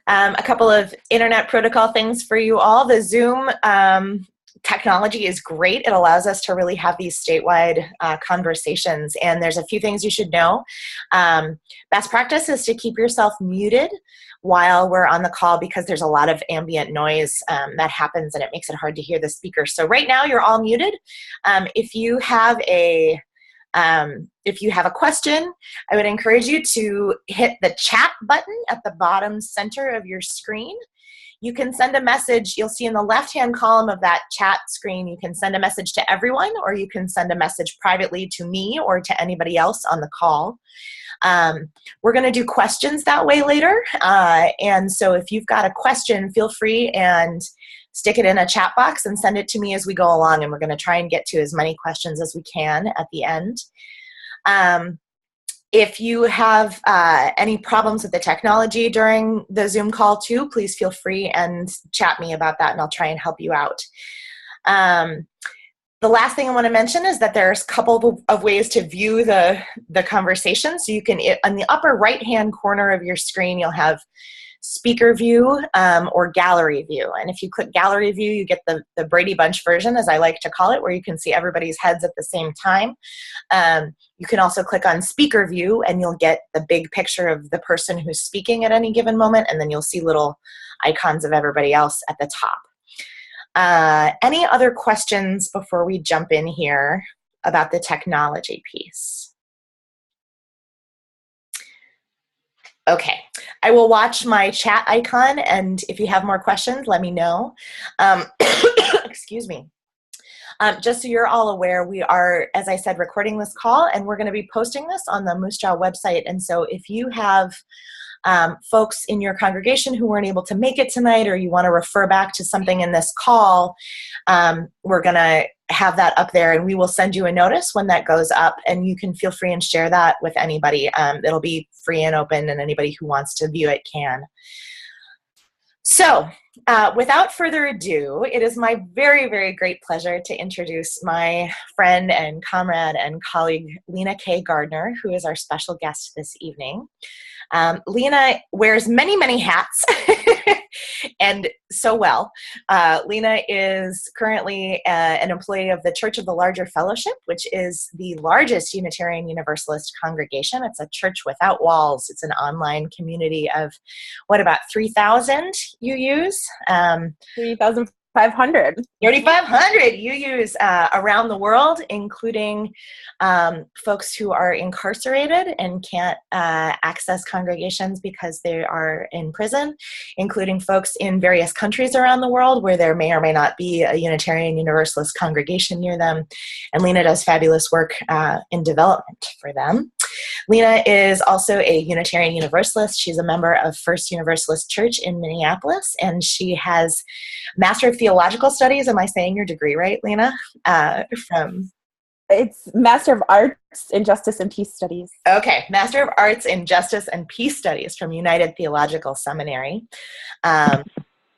A couple of internet protocol things for you all. The Zoom technology is great. It allows us to really have these statewide conversations, and there's a few things you should know. Best practice is to keep yourself muted while we're on the call because there's a lot of ambient noise that happens and it makes it hard to hear the speaker. So right now you're all muted. If you have a question, I would encourage you to hit the chat button at the bottom center of your screen. You can send a message. You'll see in the left-hand column of that chat screen, you can send a message to everyone, or you can send a message privately to me or to anybody else on the call. We're going to do questions that way later. And so if you've got a question, feel free and stick it in a chat box and send it to me as we go along. And we're going to try and get to as many questions as we can at the end. If you have any problems with the technology during the Zoom call too, please feel free and chat me about that and I'll try and help you out. The last thing I want to mention is that there's a couple of ways to view the conversation. So you can, on the upper right-hand corner of your screen, you'll have speaker view or gallery view. And if you click gallery view, you get the Brady Bunch version, as I like to call it, where you can see everybody's heads at the same time. You can also click on speaker view and you'll get the big picture of the person who's speaking at any given moment, and then you'll see little icons of everybody else at the top. Any other questions before we jump in here about the technology piece? Okay, I will watch my chat icon, and if you have more questions, let me know. Excuse me. Just so you're all aware, we are, as I said, recording this call, and we're going to be posting this on the MUUSJA website. And so if you have folks in your congregation who weren't able to make it tonight, or you want to refer back to something in this call, we're going to have that up there, and we will send you a notice when that goes up, and you can feel free and share that with anybody. It'll be free and open, and anybody who wants to view it can. So without further ado, it is my very, very great pleasure to introduce my friend and comrade and colleague, Lena K Gardner, who is our special guest this evening. Lena wears many, many hats, and so well. Lena is currently an employee of the Church of the Larger Fellowship, which is the largest Unitarian Universalist congregation. It's a church without walls. It's an online community of, what, about 3,000 UUs? 3,500. 3,500 UUs around the world, including folks who are incarcerated and can't access congregations because they are in prison, including folks in various countries around the world where there may or may not be a Unitarian Universalist congregation near them. And Lena does fabulous work in development for them. Lena is also a Unitarian Universalist. She's a member of First Universalist Church in Minneapolis, and she has Master of Theological Studies. Am I saying your degree right, Lena? It's Master of Arts in Justice and Peace Studies. Okay, Master of Arts in Justice and Peace Studies from United Theological Seminary.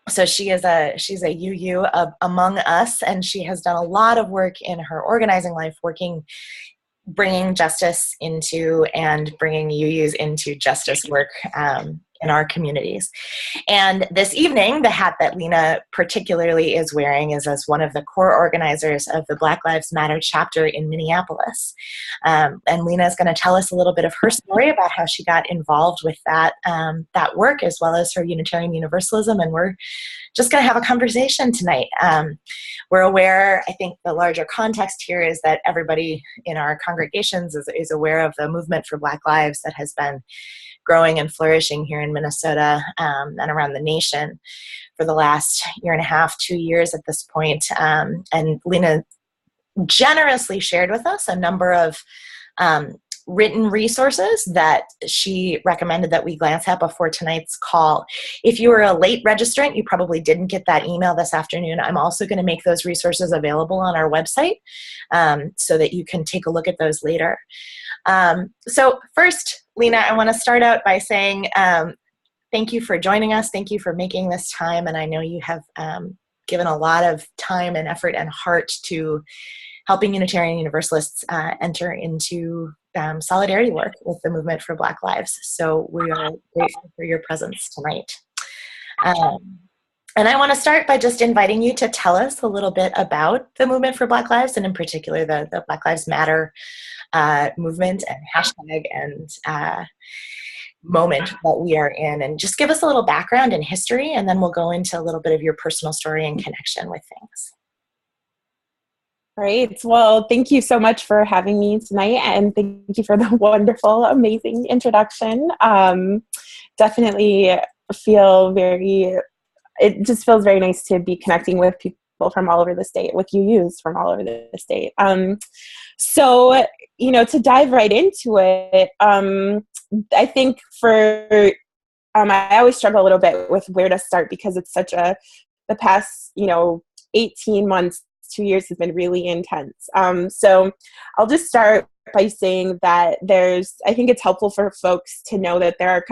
So she's a UU among us, and she has done a lot of work in her organizing life, bringing justice into and bringing UUs into justice work in our communities. And this evening, the hat that Lena particularly is wearing is as one of the core organizers of the Black Lives Matter-Chapter in Minneapolis. And Lena is going to tell us a little bit of her story about how she got involved with that work, as well as her Unitarian Universalism, and we're just going to have a conversation tonight. We're aware, I think the larger context here is that everybody in our congregations is aware of the movement for Black Lives that has been growing and flourishing here in Minnesota and around the nation for the last year and a half, 2 years at this point. And Lena generously shared with us a number of written resources that she recommended that we glance at before tonight's call. If you were a late registrant, you probably didn't get that email this afternoon. I'm also going to make those resources available on our website so that you can take a look at those later. So first, Lena, I want to start out by saying thank you for joining us. Thank you for making this time. And I know you have given a lot of time and effort and heart to helping Unitarian Universalists enter into solidarity work with the movement for Black Lives. So we are grateful for your presence tonight. Um, and I want to start by just inviting you to tell us a little bit about the movement for Black Lives, and in particular the Black Lives Matter movement and hashtag and moment that we are in, and just give us a little background and history, and then we'll go into a little bit of your personal story and connection with things. Great. Well, thank you so much for having me tonight, and thank you for the wonderful, amazing introduction. Definitely feel it just feels very nice to be connecting with people from all over the state, with UUs from all over the state. So, to dive right into it, I think I always struggle a little bit with where to start, because it's the past, 18 months, 2 years has been really intense. So I'll just start by saying that I think it's helpful for folks to know that there are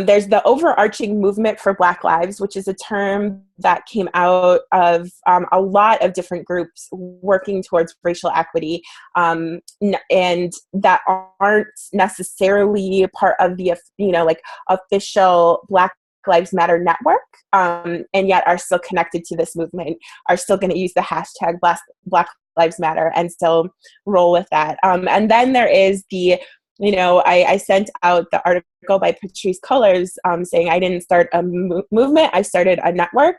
there's the overarching movement for Black Lives, which is a term that came out of a lot of different groups working towards racial equity, and that aren't necessarily part of the, official Black Lives Matter network, and yet are still connected to this movement, are still going to use the hashtag Black Lives Matter and still roll with that. And then there is I sent out the article by Patrisse Cullors saying I didn't start a movement, I started a network,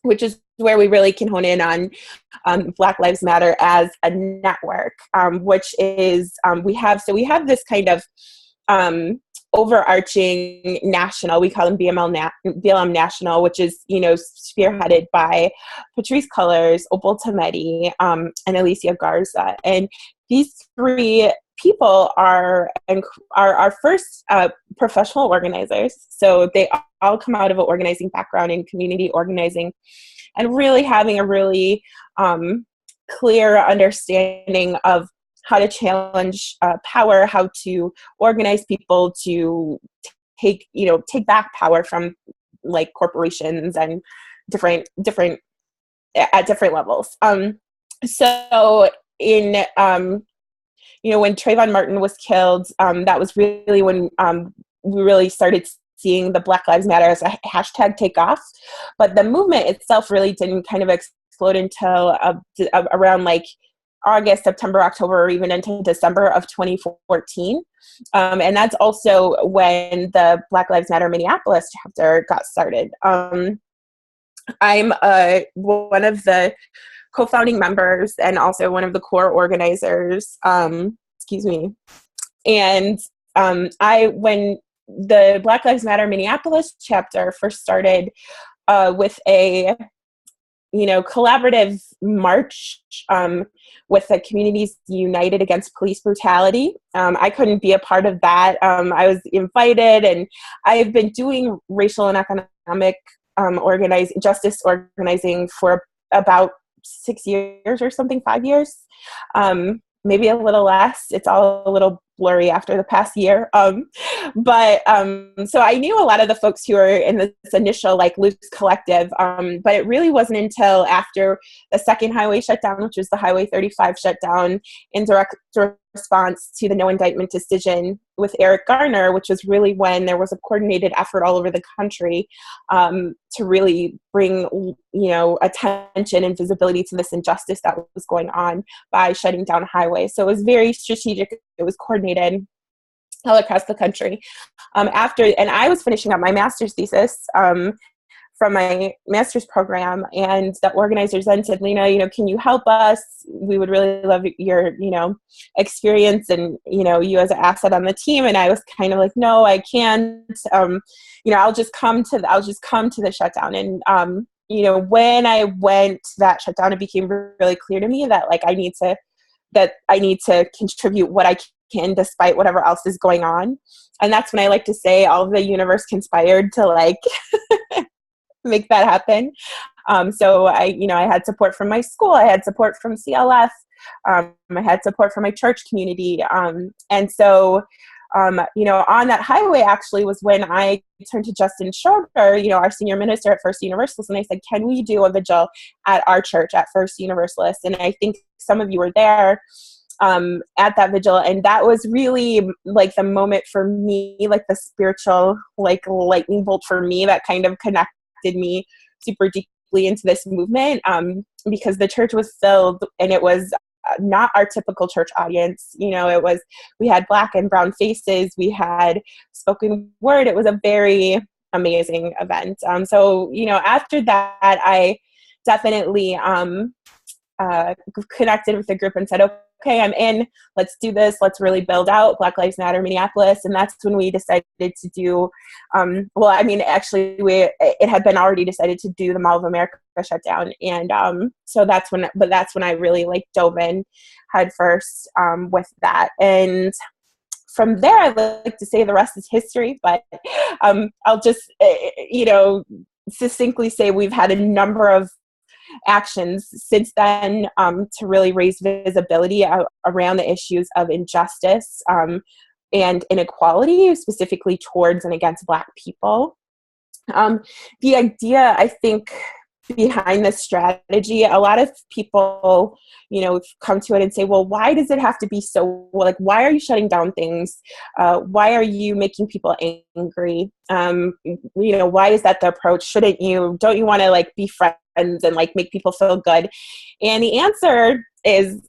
which is where we really can hone in on Black Lives Matter as a network, which is we have this kind of overarching national, we call them BLM National, which is, spearheaded by Patrisse Cullors, Opal Tometi, and Alicia Garza. And these three people are our first professional organizers. So they all come out of an organizing background in community organizing, and really having a really clear understanding of how to challenge power, how to organize people to take back power from corporations and different at different levels. So in when Trayvon Martin was killed, that was really when we really started seeing the Black Lives Matter as a hashtag take off. But the movement itself really didn't kind of explode until around August, September, October, or even into December of 2014. And that's also when the Black Lives Matter-Minneapolis chapter got started. I'm one of the co-founding members and also one of the core organizers, And when the Black Lives Matter-Minneapolis chapter first started with a collaborative march with the Communities United Against Police Brutality. I couldn't be a part of that. I was invited, and I have been doing racial and economic justice organizing for about 6 years or something, 5 years, maybe a little less. It's all a little blurry after the past year. But so I knew a lot of the folks who were in this initial loose collective, but it really wasn't until after the second highway shutdown, which was the Highway 35 shutdown, in direct response to the no indictment decision with Eric Garner, which was really when there was a coordinated effort all over the country to really bring attention and visibility to this injustice that was going on by shutting down highways. So it was very strategic. It was coordinated all across the country. And I was finishing up my master's thesis from my master's program, and the organizers then said, Lena, can you help us? We would really love your, experience and, you as an asset on the team. And I was kind of like, no, I can't, I'll just come to the shutdown. And, when I went to that shutdown, it became really clear to me that I need to contribute what I can despite whatever else is going on. And that's when I like to say all of the universe conspired to make that happen. So I had support from my school. I had support from CLF. I had support from my church community. And so, on that highway actually was when I turned to Justin Schroeder, our senior minister at First Universalist, and I said, can we do a vigil at our church at First Universalist? And I think some of you were there. at that vigil. And that was really like the moment for me, like the spiritual, like lightning bolt for me that kind of connected me super deeply into this movement, because the church was filled, and it was not our typical church audience. It was, we had Black and brown faces, we had spoken word. It was a very amazing event. So, after that, I definitely connected with the group and said, okay, I'm in, let's do this. Let's really build out Black Lives Matter-Minneapolis. And that's when we decided to do, it had been already decided to do the Mall of America shutdown. And so that's when I really like dove in head first with that. And from there, I like to say the rest is history, but I'll just, succinctly say we've had a number of actions since then to really raise visibility around the issues of injustice and inequality, specifically towards and against Black people. The idea, I think, behind this strategy, a lot of people, come to it and say, well, why does it have to be so, like, why are you shutting down things? Why are you making people angry? Why is that the approach? Don't you want to like be friends and like make people feel good? And the answer the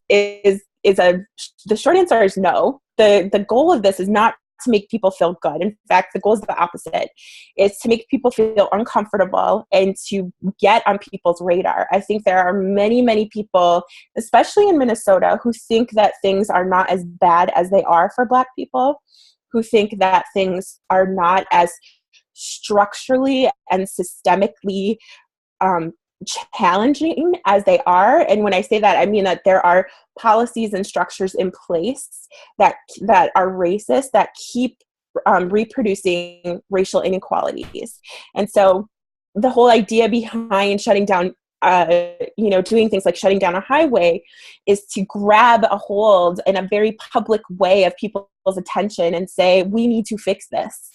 short answer is no. The goal of this is not to make people feel good. In fact, the goal is the opposite. It's to make people feel uncomfortable and to get on people's radar. I think there are many, many people, especially in Minnesota, who think that things are not as bad as they are for Black people, who think that things are not as structurally and systemically challenging as they are. And when I say that, I mean that there are policies and structures in place that are racist, that keep reproducing racial inequalities. And so the whole idea behind shutting down, doing things like shutting down a highway is to grab a hold in a very public way of people's attention and say, we need to fix this.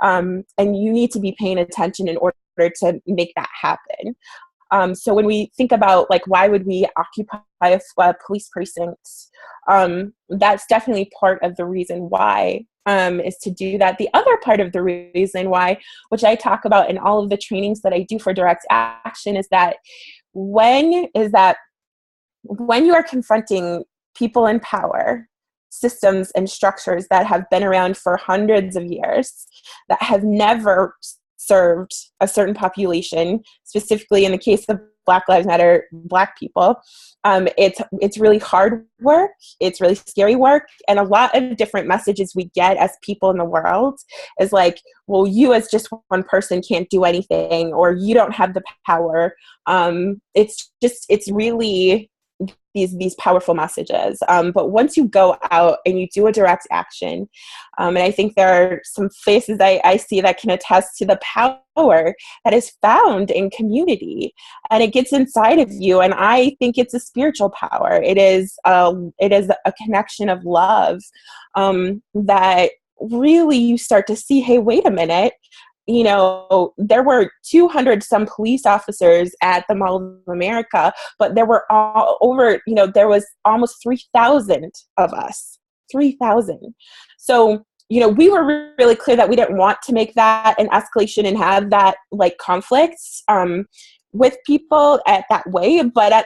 And you need to be paying attention in order to make that happen. So when we think about like, why would we occupy a police precinct? That's definitely part of the reason why, is to do that. The other part of the reason why, which I talk about in all of the trainings that I do for direct action, is that when you are confronting people in power, systems and structures that have been around for hundreds of years, that have never served a certain population, specifically in the case of Black Lives Matter, Black people, it's really hard work, it's really scary work, and a lot of different messages we get as people in the world is like, well, you as just one person can't do anything, or you don't have the power. It's really these powerful messages. But once you go out and you do a direct action, and I think there are some faces I see that can attest to the power that is found in community, and it gets inside of you. And I think it's a spiritual power. It is a connection of love that really you start to see, hey, wait a minute. There were 200 some police officers at the Mall of America, but there were there was almost 3,000 of us, 3,000. So, we were really clear that we didn't want to make that an escalation and have that like conflicts with people at that way. But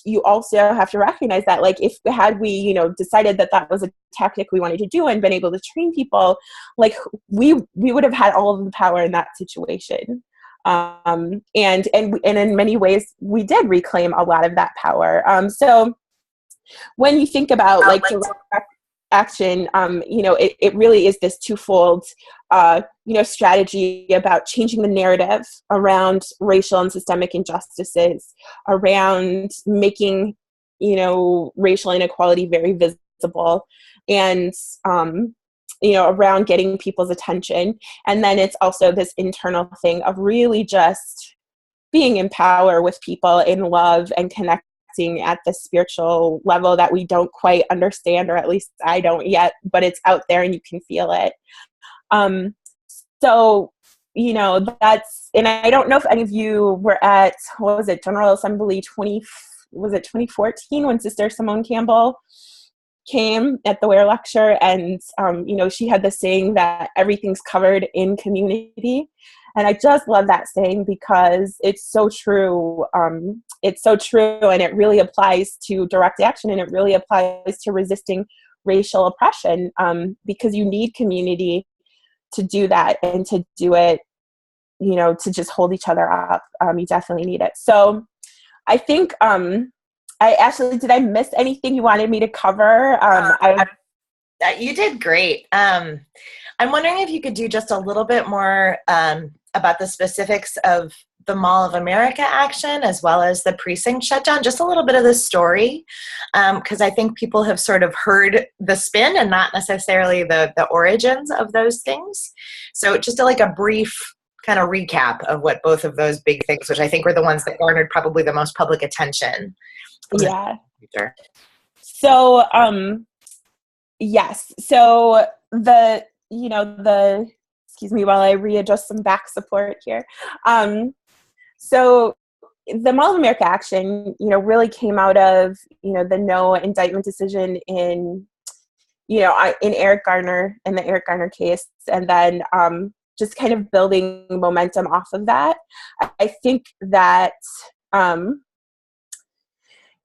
you also have to recognize that, like, if had we, decided that was a tactic we wanted to do and been able to train people, like we would have had all of the power in that situation. And in many ways we did reclaim a lot of that power. So when you think about like direct action, it really is this twofold, strategy about changing the narrative around racial and systemic injustices, around making, racial inequality very visible, and, around getting people's attention. And then it's also this internal thing of really just being in power with people in love and connecting at the spiritual level that we don't quite understand, or at least I don't yet, but it's out there and you can feel it. So, that's, and I don't know if any of you were at, General Assembly 2014 when Sister Simone Campbell came at the Ware lecture, and she had the saying that everything's covered in community. And I just love that saying because it's so true. It's so true, and it really applies to direct action, and it really applies to resisting racial oppression, because you need community to do that, and to do it, to just hold each other up. You definitely need it. So I think, did I miss anything you wanted me to cover? You did great. I'm wondering if you could do just a little bit more about the specifics of the Mall of America action, as well as the precinct shutdown, just a little bit of the story, because I think people have sort of heard the spin and not necessarily the origins of those things. So just like a brief kind of recap of what both of those big things, which I think were the ones that garnered probably the most public attention. Yeah. So, yes. So excuse me while I readjust some back support here. So the Mall of America action, really came out of, the no indictment decision in Eric Gardner, in the Eric Gardner case. And then, just kind of building momentum off of that. I think that, and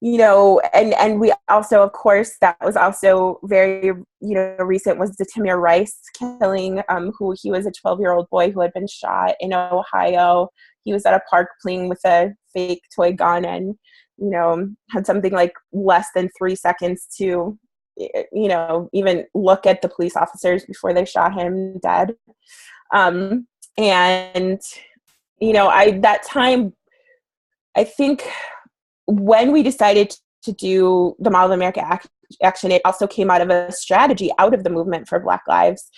we also, of course, that was also very, recent, was the Tamir Rice killing, who he was a 12-year-old boy who had been shot in Ohio. He was at a park playing with a fake toy gun and, had something like less than 3 seconds to, even look at the police officers before they shot him dead. That time, I think, when we decided to do the Mall of America action, it also came out of a strategy out of the movement for Black Lives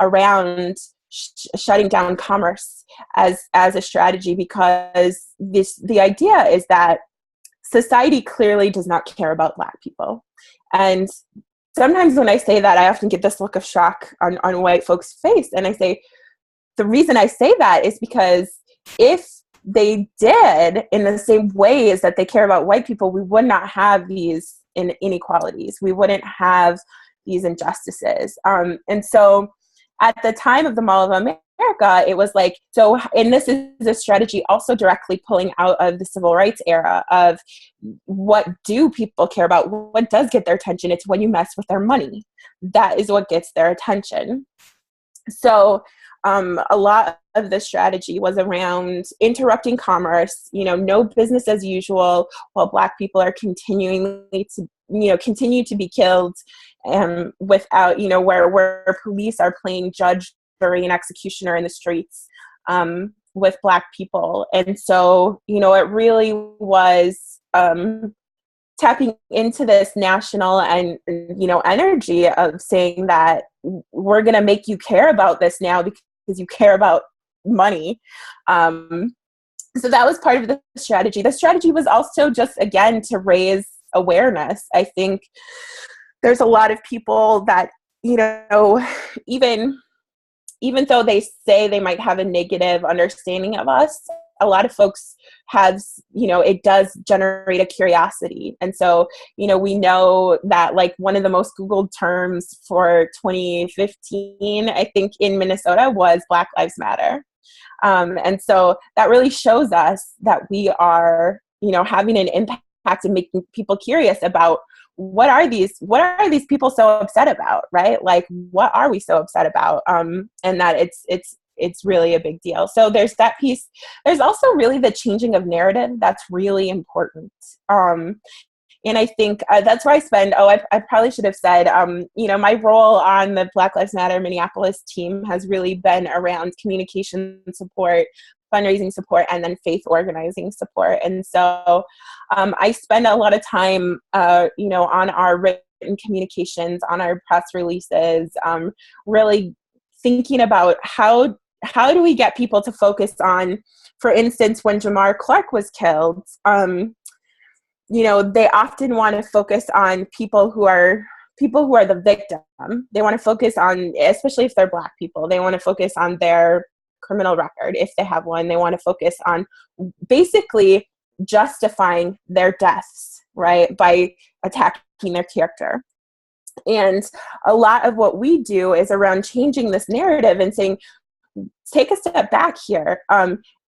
around shutting down commerce as a strategy, because the idea is that society clearly does not care about Black people. And sometimes when I say that, I often get this look of shock on white folks' face. And I say, the reason I say that is because if they did in the same ways that they care about white people, we would not have these inequalities. We wouldn't have these injustices. And so at the time of the Mall of America, it was like, and this is a strategy also directly pulling out of the civil rights era of what do people care about? What does get their attention? It's when you mess with their money. That is what gets their attention. So a lot of the strategy was around interrupting commerce, no business as usual, while Black people are continue to be killed, without, where police are playing judge, jury, and executioner in the streets, with Black people. And so, it really was, tapping into this national and, energy of saying that we're going to make you care about this now because you care about money. So that was part of the strategy. The strategy was also just, again, to raise awareness. I think there's a lot of people that, even though they say they might have a negative understanding of us, a lot of folks have, it does generate a curiosity. And so, we know that like one of the most Googled terms for 2015, I think in Minnesota, was Black Lives Matter. And so that really shows us that we are, having an impact and making people curious about what are these people so upset about, right? Like, what are we so upset about? And that it's really a big deal. So there's that piece. There's also really the changing of narrative that's really important. And I think that's where I spend, I probably should have said, my role on the Black Lives Matter-Minneapolis team has really been around communication support, fundraising support, and then faith organizing support. And so I spend a lot of time, on our written communications, on our press releases, really thinking about how do we get people to focus on, for instance, when Jamar Clark was killed, they often want to focus on people who are the victim. They want to focus on, especially if they're Black people, they want to focus on their criminal record, if they have one. They want to focus on basically justifying their deaths, right, by attacking their character. And a lot of what we do is around changing this narrative and saying, take a step back here.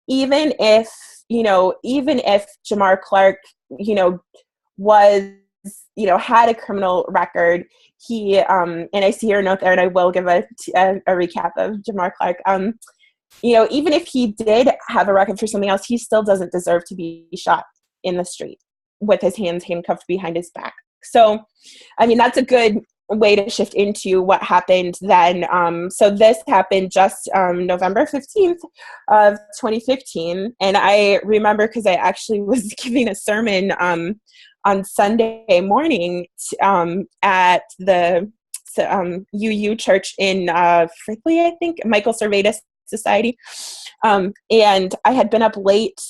Even if Jamar Clark, was, had a criminal record, he, and I see your note there, and I will give a recap of Jamar Clark. Even if he did have a record for something else, he still doesn't deserve to be shot in the street with his hands handcuffed behind his back. So, I mean, that's a good way to shift into what happened then. So this happened just November 15th of 2015. And I remember because I actually was giving a sermon on Sunday morning at the UU church in Frickley, I think, Michael Servetus Society. And I had been up late,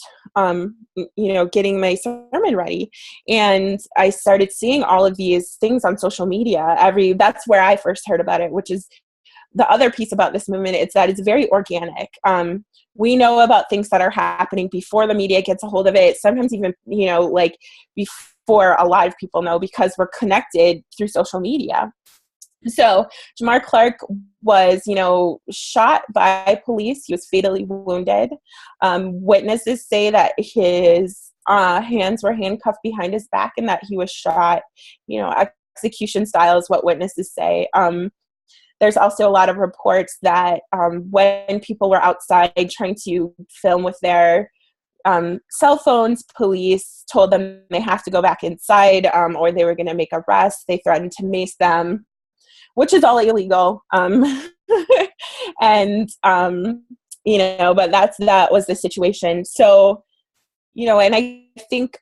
getting my sermon ready. And I started seeing all of these things on social media. That's where I first heard about it, which is the other piece about this movement. It's that it's very organic. We know about things that are happening before the media gets a hold of it. Sometimes even, before a lot of people know, because we're connected through social media. So Jamar Clark was, shot by police. He was fatally wounded. Witnesses say that his hands were handcuffed behind his back and that he was shot, execution style is what witnesses say. There's also a lot of reports that when people were outside trying to film with their cell phones, police told them they have to go back inside or they were going to make arrests. They threatened to mace them, which is all illegal. But that was the situation. So, and I think,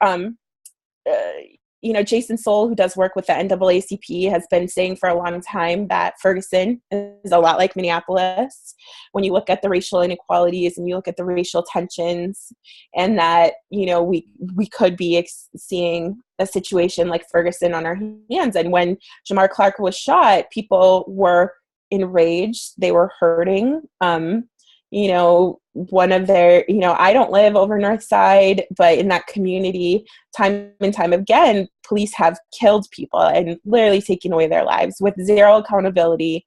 Jason Soul, who does work with the NAACP, has been saying for a long time that Ferguson is a lot like Minneapolis when you look at the racial inequalities and you look at the racial tensions, and that, we could be seeing a situation like Ferguson on our hands. And when Jamar Clark was shot, people were enraged. They were hurting. One of their, I don't live over North Side, but in that community, time and time again, police have killed people and literally taken away their lives with zero accountability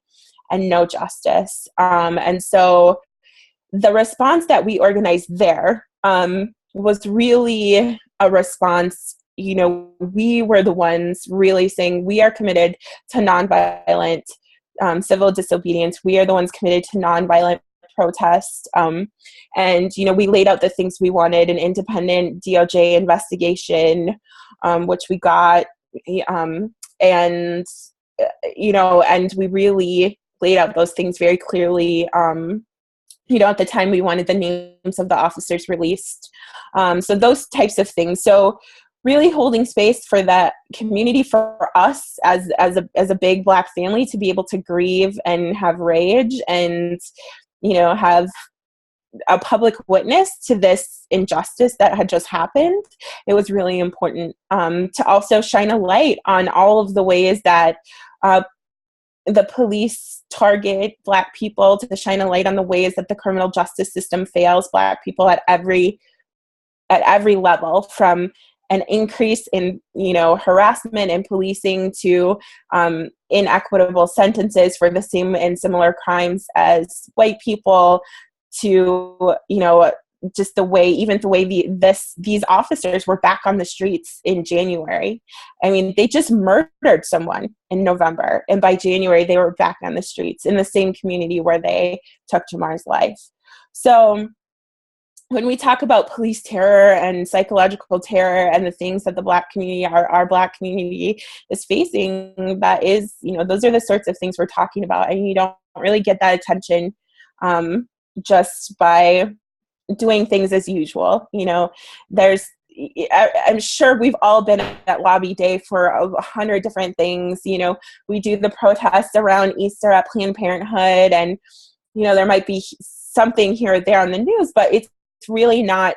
and no justice. And so the response that we organized there was really a response. We were the ones really saying we are committed to nonviolent civil disobedience. We are the ones committed to nonviolent protest. And we laid out the things we wanted: an independent DOJ investigation, which we got, and we really laid out those things very clearly. At the time we wanted the names of the officers released. So those types of things. So really holding space for that community, for us as a big Black family to be able to grieve and have rage and have a public witness to this injustice that had just happened. It was really important to also shine a light on all of the ways that the police target Black people, to shine a light on the ways that the criminal justice system fails Black people at every level, from an increase in, harassment and policing to inequitable sentences for the same and similar crimes as white people, to, just the way these officers were back on the streets in January. I mean, they just murdered someone in November, and by January they were back on the streets in the same community where they took Jamar's life. So when we talk about police terror and psychological terror and the things that the Black community, our Black community is facing, that is, those are the sorts of things we're talking about. And you don't really get that attention just by doing things as usual. I'm sure we've all been at lobby day for 100 different things. We do the protests around Easter at Planned Parenthood, and, there might be something here or there on the news, but it's really not,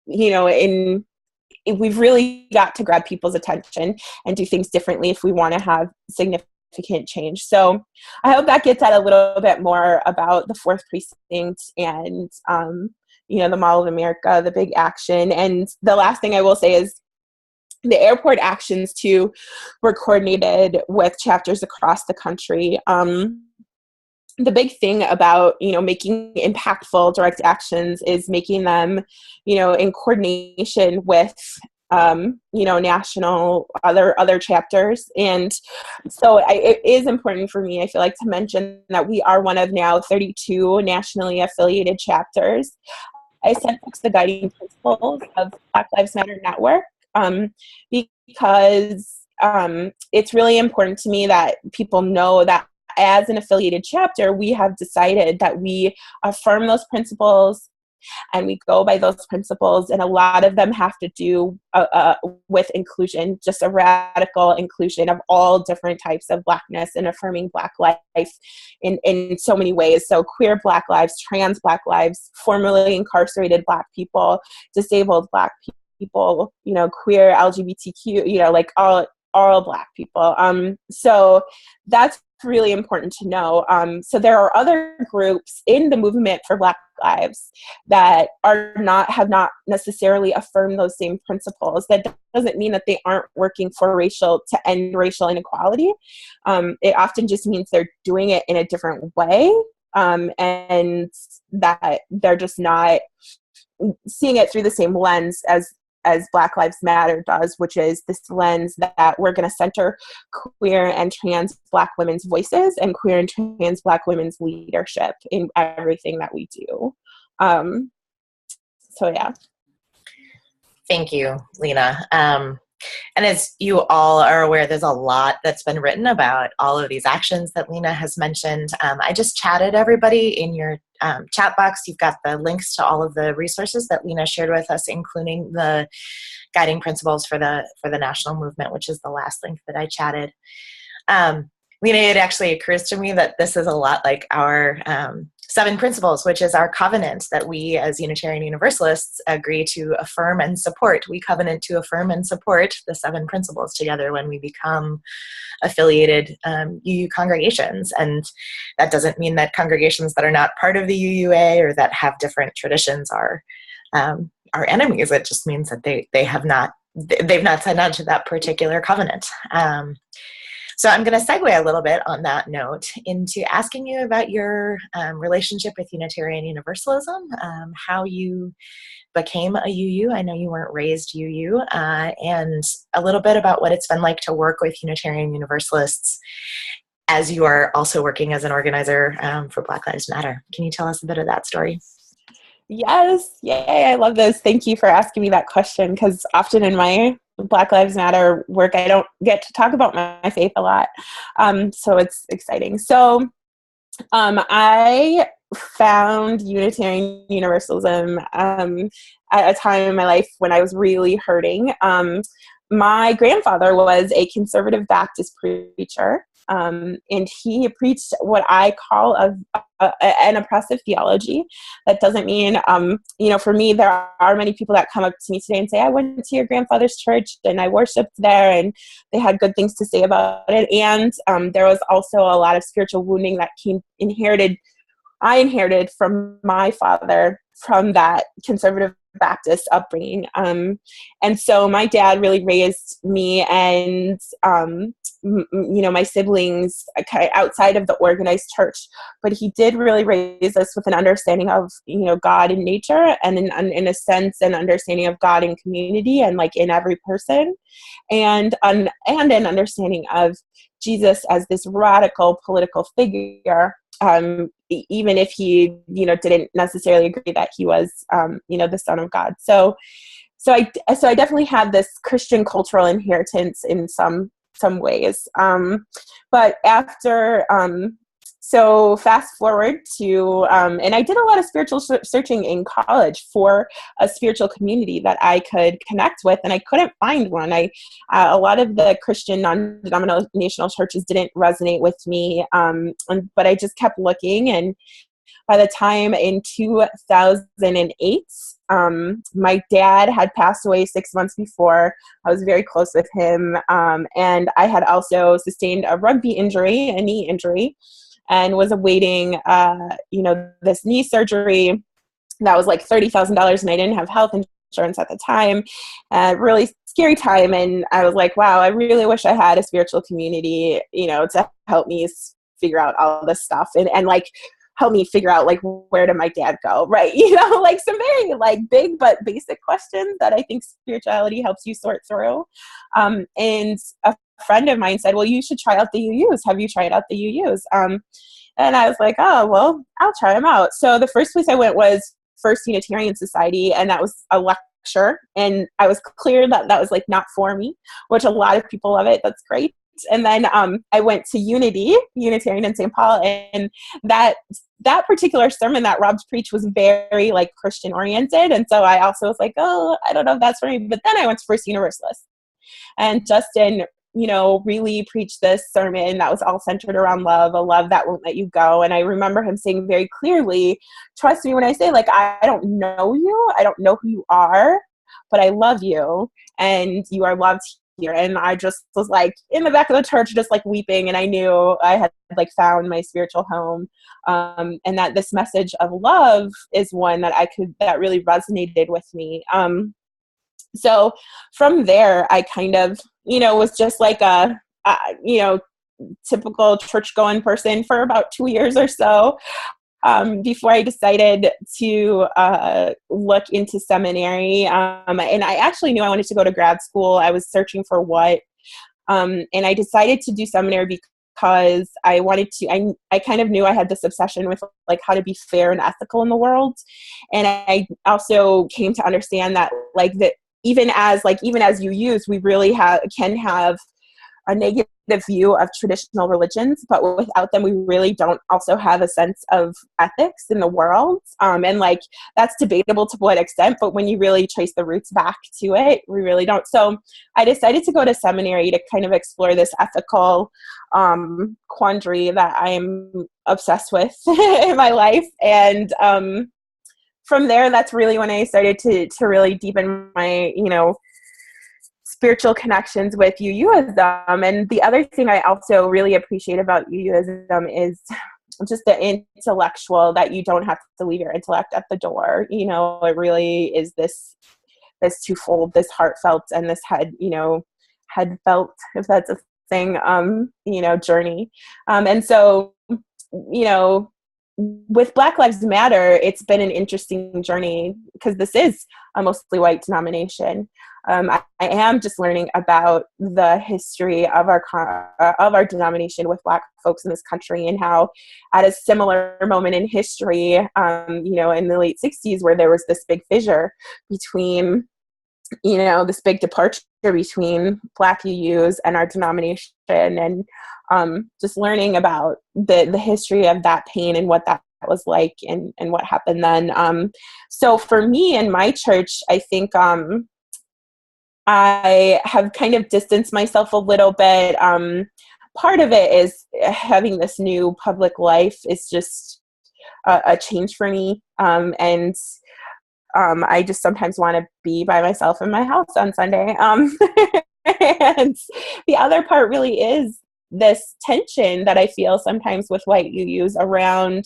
we've really got to grab people's attention and do things differently if we want to have significant change. So I hope that gets at a little bit more about the 4th Precinct and, the Mall of America, the big action. And the last thing I will say is, the airport actions too were coordinated with chapters across the country. The big thing about, making impactful direct actions is making them, in coordination with, national other chapters. And so it is important for me, I feel like, to mention that we are one of now 32 nationally affiliated chapters. I sent folks the guiding principles of Black Lives Matter Network, because it's really important to me that people know that as an affiliated chapter, we have decided that we affirm those principles and we go by those principles. And a lot of them have to do with inclusion, just a radical inclusion of all different types of Blackness and affirming Black life in so many ways. So queer Black lives, trans Black lives, formerly incarcerated Black people, disabled Black people, queer LGBTQ, like all Black people. So that's really important to know. So there are other groups in the movement for Black lives that have not necessarily affirmed those same principles. That doesn't mean that they aren't working to end racial inequality. It often just means they're doing it in a different way, and that they're just not seeing it through the same lens as Black Lives Matter does, which is this lens that we're going to center queer and trans Black women's voices and queer and trans Black women's leadership in everything that we do. So yeah. Thank you, Lena. And as you all are aware, there's a lot that's been written about all of these actions that Lena has mentioned. I just chatted everybody in your chat box. You've got the links to all of the resources that Lena shared with us, including the guiding principles for the national movement, which is the last link that I chatted. Lena, it actually occurs to me that this is a lot like our 7 principles, which is our covenant that we as Unitarian Universalists agree to affirm and support. We covenant to affirm and support the 7 principles together when we become affiliated UU congregations. And that doesn't mean that congregations that are not part of the UUA or that have different traditions are enemies. It just means that they've not signed on to that particular covenant. So I'm going to segue a little bit on that note into asking you about your relationship with Unitarian Universalism, how you became a UU. I know you weren't raised UU, and a little bit about what it's been like to work with Unitarian Universalists as you are also working as an organizer for Black Lives Matter. Can you tell us a bit of that story? Yes. Yay. I love this. Thank you for asking me that question, because often in my Black Lives Matter work, I don't get to talk about my faith a lot. So it's exciting. So I found Unitarian Universalism at a time in my life when I was really hurting. My grandfather was a conservative Baptist preacher, and he preached what I call an oppressive theology. That doesn't mean, for me, there are many people that come up to me today and say, I went to your grandfather's church and I worshiped there and they had good things to say about it. And there was also a lot of spiritual wounding that I inherited from my father from that conservative Baptist upbringing. And so my dad really raised me and, my siblings outside of the organized church, but he did really raise us with an understanding of, God in nature and in a sense, an understanding of God in community and like in every person, and an understanding of Jesus as this radical political figure. Even if he, didn't necessarily agree that he was, the Son of God. So I definitely had this Christian cultural inheritance in some ways. But after, so fast forward to, and I did a lot of spiritual searching in college for a spiritual community that I could connect with, and I couldn't find one. A lot of the Christian non-denominational churches didn't resonate with me, but I just kept looking, and by the time in 2008, my dad had passed away 6 months before. I was very close with him, and I had also sustained a knee injury, and was awaiting, this knee surgery that was like $30,000, and I didn't have health insurance at the time, really scary time. And I was like, wow, I really wish I had a spiritual community, to help me figure out all this stuff and like help me figure out like, where did my dad go? Right. Like some very like big but basic questions that I think spirituality helps you sort through. And a friend of mine said, well, you should try out the UUs. Have you tried out the UUs? And I was like, oh, well, I'll try them out. So the first place I went was First Unitarian Society, and that was a lecture. And I was clear that that was like not for me, which a lot of people love it. That's great. And then I went to Unitarian in St. Paul, and that particular sermon that Rob preached was very like Christian oriented. And so I also was like, oh, I don't know if that's for me. But then I went to First Universalist, and Justin, really preached this sermon that was all centered around love, a love that won't let you go. And I remember him saying very clearly, trust me when I say, like, I don't know you, I don't know who you are, but I love you, and you are loved here. And I just was like in the back of the church, just like weeping. And I knew I had like found my spiritual home. And that this message of love is one that really resonated with me. So from there, I kind of, was just like a typical church going person for about 2 years or so. Before I decided to look into seminary. And I actually knew I wanted to go to grad school. I was searching for what. And I decided to do seminary because I wanted to, I kind of knew I had this obsession with like how to be fair and ethical in the world. And I also came to understand that like that even as UUs, we really can have a negative view of traditional religions, but without them, we really don't also have a sense of ethics in the world. And like, that's debatable to what extent, but when you really trace the roots back to it, we really don't. So I decided to go to seminary to kind of explore this ethical quandary that I'm obsessed with in my life. And from there, that's really when I started to really deepen my, spiritual connections with UUism. And the other thing I also really appreciate about UUism is just the intellectual, that you don't have to leave your intellect at the door. It really is this twofold, this heartfelt and this headfelt, if that's a thing, journey. And so, with Black Lives Matter, it's been an interesting journey because this is a mostly white denomination. I am just learning about the history of our denomination with Black folks in this country, and how at a similar moment in history, in the late 60s, where there was this big fissure between, this big departure between Black UUs and our denomination, and just learning about the history of that pain and what that was like and what happened then. So for me and my church, I think I have kind of distanced myself a little bit. Part of it is having this new public life is just a change for me. And I just sometimes want to be by myself in my house on Sunday. And the other part really is this tension that I feel sometimes with white UUs around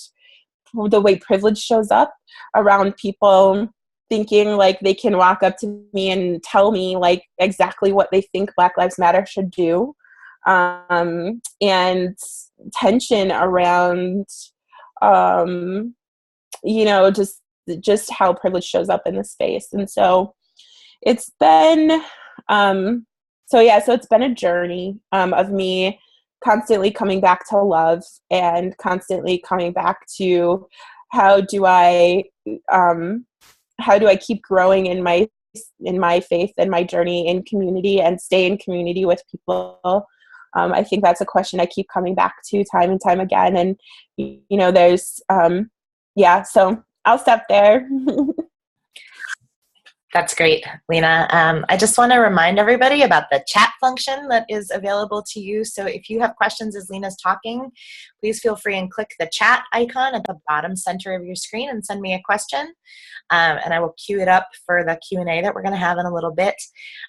the way privilege shows up, around people thinking like they can walk up to me and tell me like exactly what they think Black Lives Matter should do. And tension around, just how privilege shows up in the space. And so it's been, so it's been a journey of me constantly coming back to love and constantly coming back to how do I keep growing in my faith and my journey in community and stay in community with people. I think that's a question I keep coming back to time and time again. And, there's, so I'll stop there. That's great, Lena. I just want to remind everybody about the chat function that is available to you. So if you have questions as Lena's talking, please feel free and click the chat icon at the bottom center of your screen and send me a question. And I will queue it up for the Q&A that we're going to have in a little bit.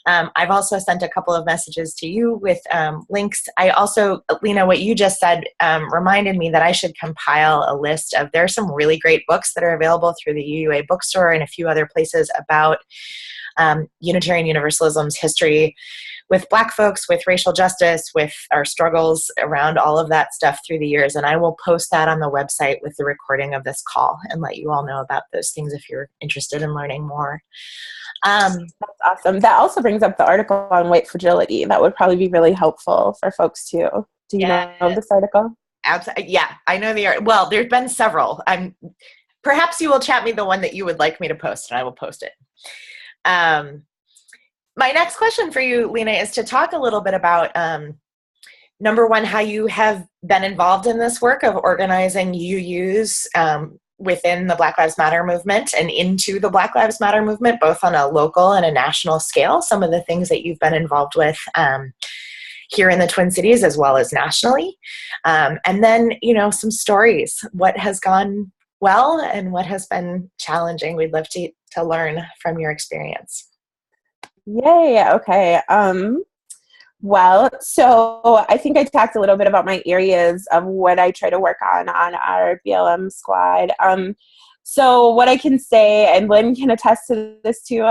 I've also sent a couple of messages to you with links. I also, Lena, what you just said reminded me that I should compile a list of, there are some really great books that are available through the UUA bookstore and a few other places about Unitarian Universalism's history with Black folks, with racial justice, with our struggles around all of that stuff through the years. And I will post that on the website with the recording of this call and let you all know about those things if you're interested in learning more. That's awesome. That also brings up the article on white fragility. That would probably be really helpful for folks too. Do you know this article? Yeah, I know the art. Well, there's been several. Perhaps you will chat me the one that you would like me to post, and I will post it. My next question for you, Lena, is to talk a little bit about, number one, how you have been involved in this work of organizing UUs within the Black Lives Matter movement and into the Black Lives Matter movement, both on a local and a national scale, some of the things that you've been involved with here in the Twin Cities as well as nationally. And then, some stories, what has gone well and what has been challenging. We'd love to learn from your experience. Yay. Okay. Well, so I think I talked a little bit about my areas of what I try to work on our BLM squad. So what I can say, and Lynn can attest to this too,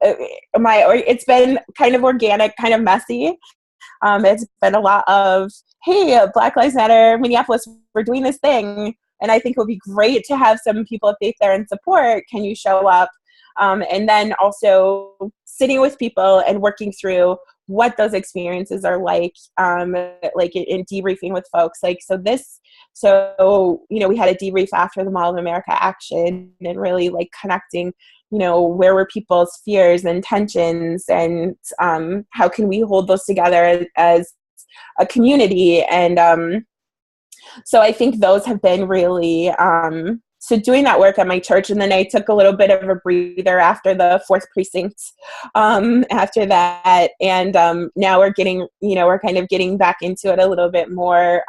it's been kind of organic, kind of messy. It's been a lot of, hey, Black Lives Matter-Minneapolis, we're doing this thing, and I think it would be great to have some people of faith there and support. Can you show up? And then also sitting with people and working through what those experiences are like in debriefing with folks. We had a debrief after the Mall of America action and really connecting, where were people's fears and tensions, and how can we hold those together as a community. And so I think those have been really, so doing that work at my church, and then I took a little bit of a breather after the 4th precinct after that. And now we're we're kind of getting back into it a little bit more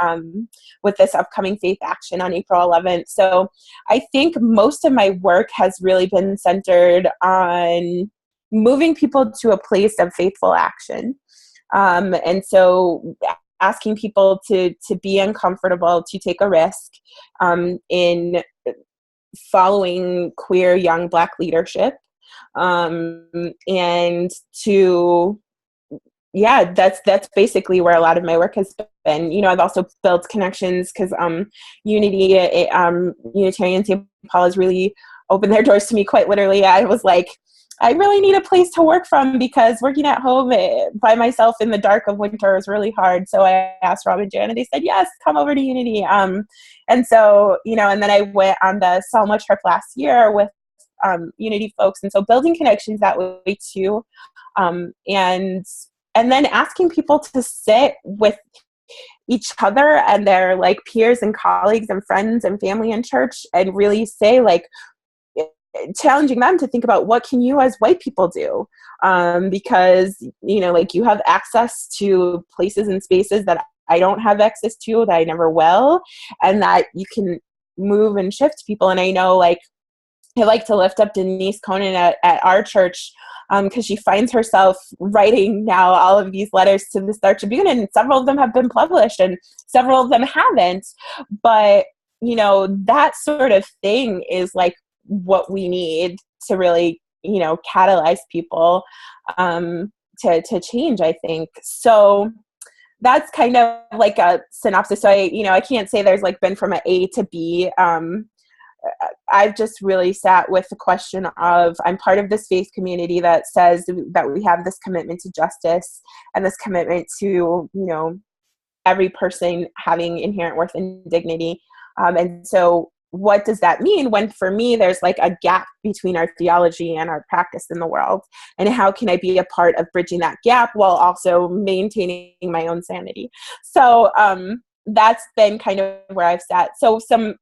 with this upcoming faith action on April 11th. So I think most of my work has really been centered on moving people to a place of faithful action. And so asking people to be uncomfortable, to take a risk in following queer young Black leadership, and to, that's basically where a lot of my work has been. I've also built connections because Unitarian St. Paul has really opened their doors to me quite literally. I was like, I really need a place to work from because working at home by myself in the dark of winter is really hard. So I asked Rob and Jan, and they said, yes, come over to Unity. And so, and then I went on the Selma trip last year with Unity folks. And so building connections that way too. And then asking people to sit with each other and their peers and colleagues and friends and family in church and really say challenging them to think about what can you as white people do, because you have access to places and spaces that I don't have access to, that I never will, and that you can move and shift people. And I know I like to lift up Denise Conan at our church because she finds herself writing now all of these letters to the Star Tribune, and several of them have been published and several of them haven't, but that sort of thing is what we need to really, catalyze people to change, I think. So that's kind of a synopsis. So I can't say there's been from an A to B. I've just really sat with the question of, I'm part of this faith community that says that we have this commitment to justice and this commitment to, every person having inherent worth and dignity. And so what does that mean when, for me, there's a gap between our theology and our practice in the world? And how can I be a part of bridging that gap while also maintaining my own sanity? So that's been kind of where I've sat. So some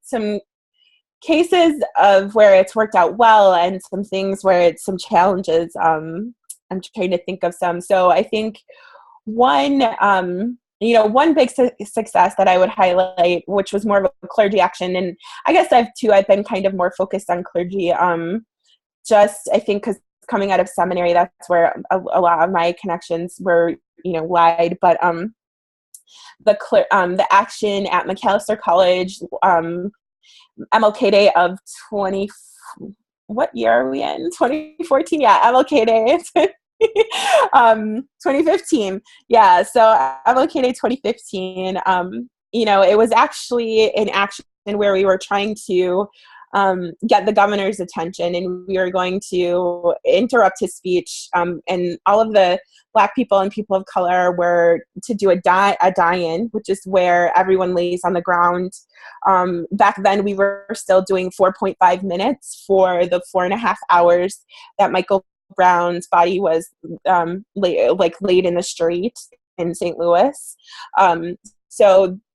cases of where it's worked out well and some things where it's some challenges. I'm trying to think of some. So I think one big success that I would highlight, which was more of a clergy action, and I guess I've been kind of more focused on clergy, just I think because coming out of seminary, that's where a lot of my connections were, lied, but the action at McAllister College, MLK Day of what year are we in? 2014? Yeah, MLK Day. 2015. Yeah, so MLK Day 2015, it was actually an action where we were trying to get the governor's attention, and we were going to interrupt his speech, and all of the Black people and people of color were to do a die-in, which is where everyone lays on the ground. Back then, we were still doing 4.5 minutes for the 4.5 hours that Michael Brown's body was laid in the street in St. Louis. And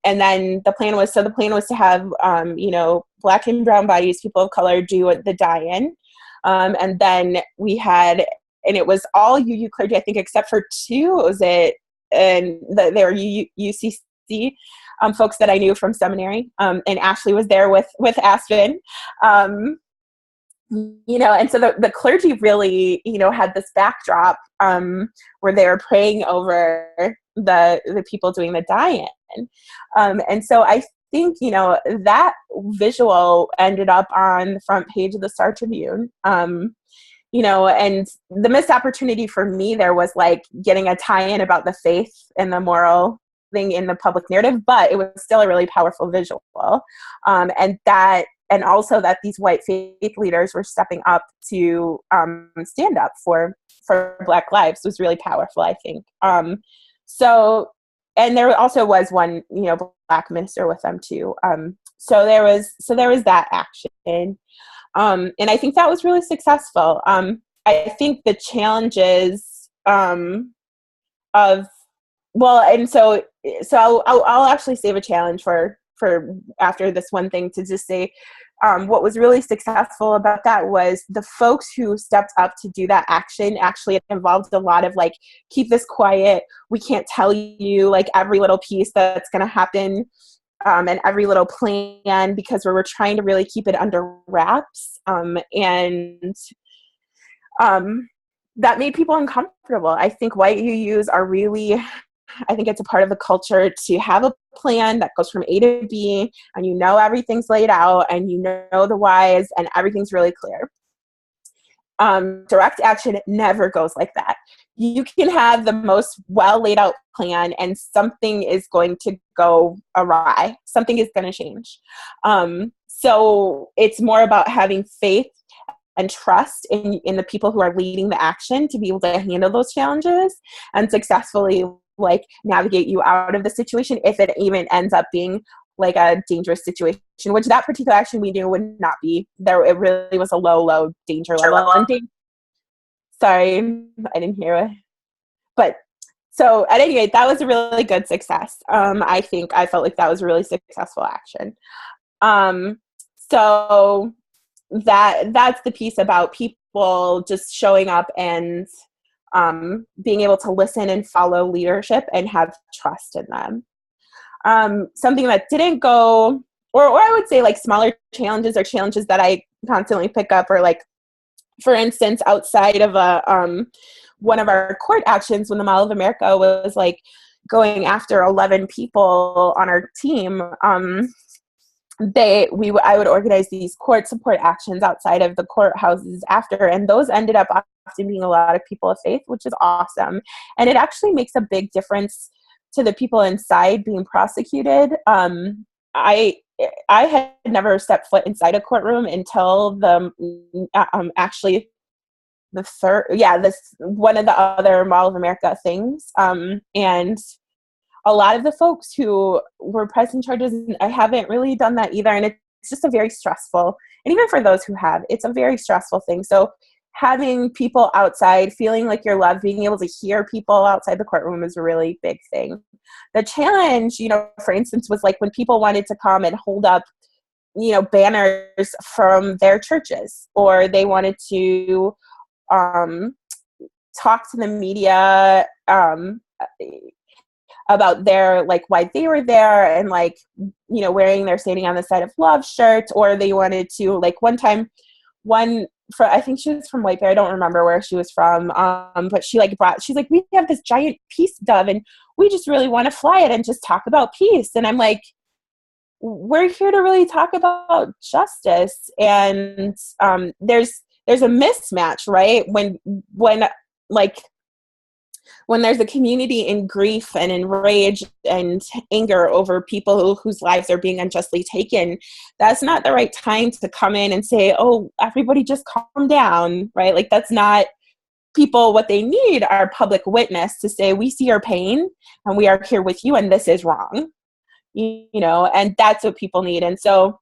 then the plan was to have, Black and brown bodies, people of color, do the die-in. And then we had, and it was all UU clergy, I think, except for two. They were UCC folks that I knew from seminary. And Ashley was there with Aspen. And so the clergy really, had this backdrop where they were praying over the people doing the die-in. And so I think, that visual ended up on the front page of the Star Tribune. And the missed opportunity for me there was like getting a tie-in about the faith and the moral thing in the public narrative, but it was still a really powerful visual. And also that these white faith leaders were stepping up to stand up for Black lives was really powerful, I think. And there also was one, Black minister with them too. So there was that action. And I think that was really successful. I think the challenges and so I'll actually save a challenge for after this one thing to just say, what was really successful about that was the folks who stepped up to do that action actually involved a lot of like, keep this quiet. We can't tell you like every little piece that's going to happen and every little plan because we were trying to really keep it under wraps. That made people uncomfortable. I think white UUs are really, I think it's a part of the culture to have a plan that goes from A to B and everything's laid out and the whys and everything's really clear. Direct action never goes like that. You can have the most well laid out plan and something is going to go awry. Something is going to change. So it's more about having faith and trust in the people who are leading the action to be able to handle those challenges and successfully like navigate you out of the situation if it even ends up being like a dangerous situation, which that particular action we knew would not be. There, it really was a low danger level. Sorry, I didn't hear it. But so at any rate, that was a really good success. I felt like that was a really successful action. So that's the piece about people just showing up and being able to listen and follow leadership and have trust in them. Something that didn't go, or I would say like smaller challenges or challenges that I constantly pick up or like, for instance, outside of one of our court actions when the Mall of America was like going after 11 people on our team, I would organize these court support actions outside of the courthouses after, and those ended up often being a lot of people of faith, which is awesome. And it actually makes a big difference to the people inside being prosecuted. I had never stepped foot inside a courtroom until actually one of the other Mall of America things. And a lot of the folks who were pressing charges, I haven't really done that either. And it's just a very stressful, and even for those who have, it's a very stressful thing. So having people outside, feeling like you're loved, being able to hear people outside the courtroom is a really big thing. The challenge, for instance, was like when people wanted to come and hold up, banners from their churches, or they wanted to talk to the media about their, like, why they were there and, like, wearing their Standing on the Side of Love shirt, or they wanted to, like, I think she was from White Bear, I don't remember where she was from, but she's like, we have this giant peace dove and we just really want to fly it and just talk about peace. And I'm like, we're here to really talk about justice. And there's there's a mismatch, right? When there's a community in grief and in rage and anger over people whose lives are being unjustly taken, that's not the right time to come in and say, oh, everybody just calm down, right? Like, that's not people. What they need are public witness to say, we see your pain and we are here with you and this is wrong, and that's what people need. And so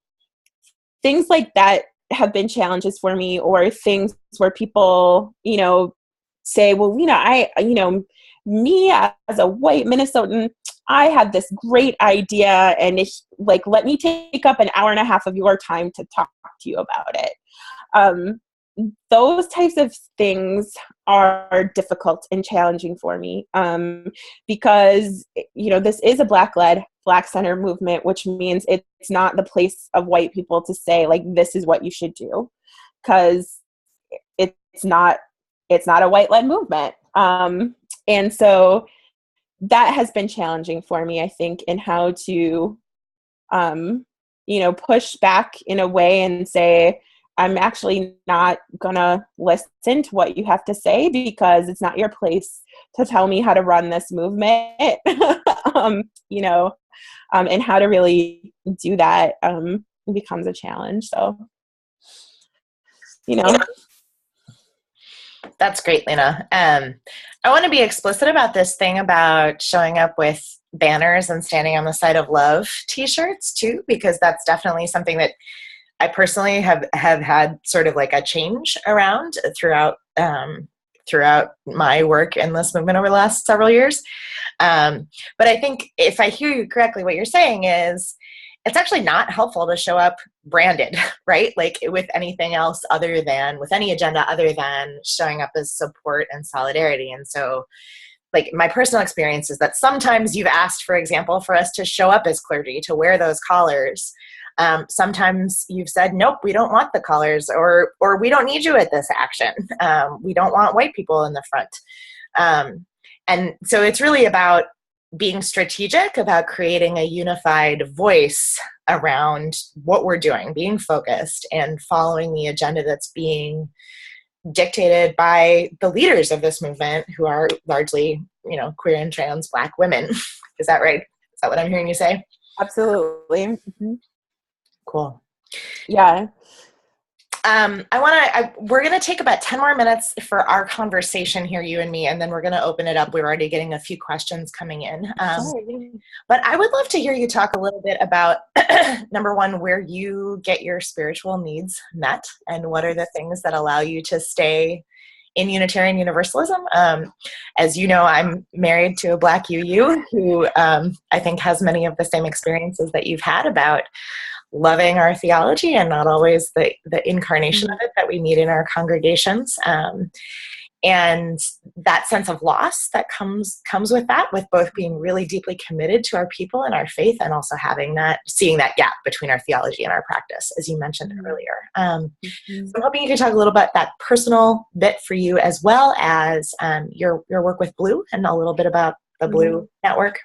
things like that have been challenges for me, or things where people, say, well, Lena, me as a white Minnesotan, I had this great idea, and let me take up an hour and a half of your time to talk to you about it. Those types of things are difficult and challenging for me, because, this is a Black-led, Black-centered movement, which means it's not the place of white people to say, like, this is what you should do, because it's not a white-led movement. And so that has been challenging for me, I think, in how to, push back in a way and say, I'm actually not going to listen to what you have to say, because it's not your place to tell me how to run this movement, and how to really do that becomes a challenge. So, That's great, Lena. I want to be explicit about this thing about showing up with banners and standing on the side of love t-shirts too, because that's definitely something that I personally have had sort of like a change around throughout my work in this movement over the last several years. But I think if I hear you correctly, what you're saying is it's actually not helpful to show up branded, right? Like with anything else other than, with any agenda other than showing up as support and solidarity. And so, like, my personal experience is that sometimes you've asked, for example, for us to show up as clergy, to wear those collars. Sometimes you've said, nope, we don't want the collars, or we don't need you at this action. We don't want white people in the front. And so it's really about being strategic, about creating a unified voice around what we're doing, being focused and following the agenda that's being dictated by the leaders of this movement, who are largely, queer and trans Black women. Is that right? Is that what I'm hearing you say? Absolutely. Mm-hmm. Cool. Yeah. We're going to take about 10 more minutes for our conversation here, you and me, and then we're going to open it up. We're already getting a few questions coming in. But I would love to hear you talk a little bit about, number one, where you get your spiritual needs met, and what are the things that allow you to stay in Unitarian Universalism. As you know, I'm married to a Black UU who I think has many of the same experiences that you've had about loving our theology and not always the incarnation of it that we meet in our congregations. And that sense of loss that comes with that, with both being really deeply committed to our people and our faith, and also seeing that gap between our theology and our practice, as you mentioned earlier. So I'm hoping you can talk a little about that personal bit for you, as well as your work with Blue, and a little bit about the Blue Network.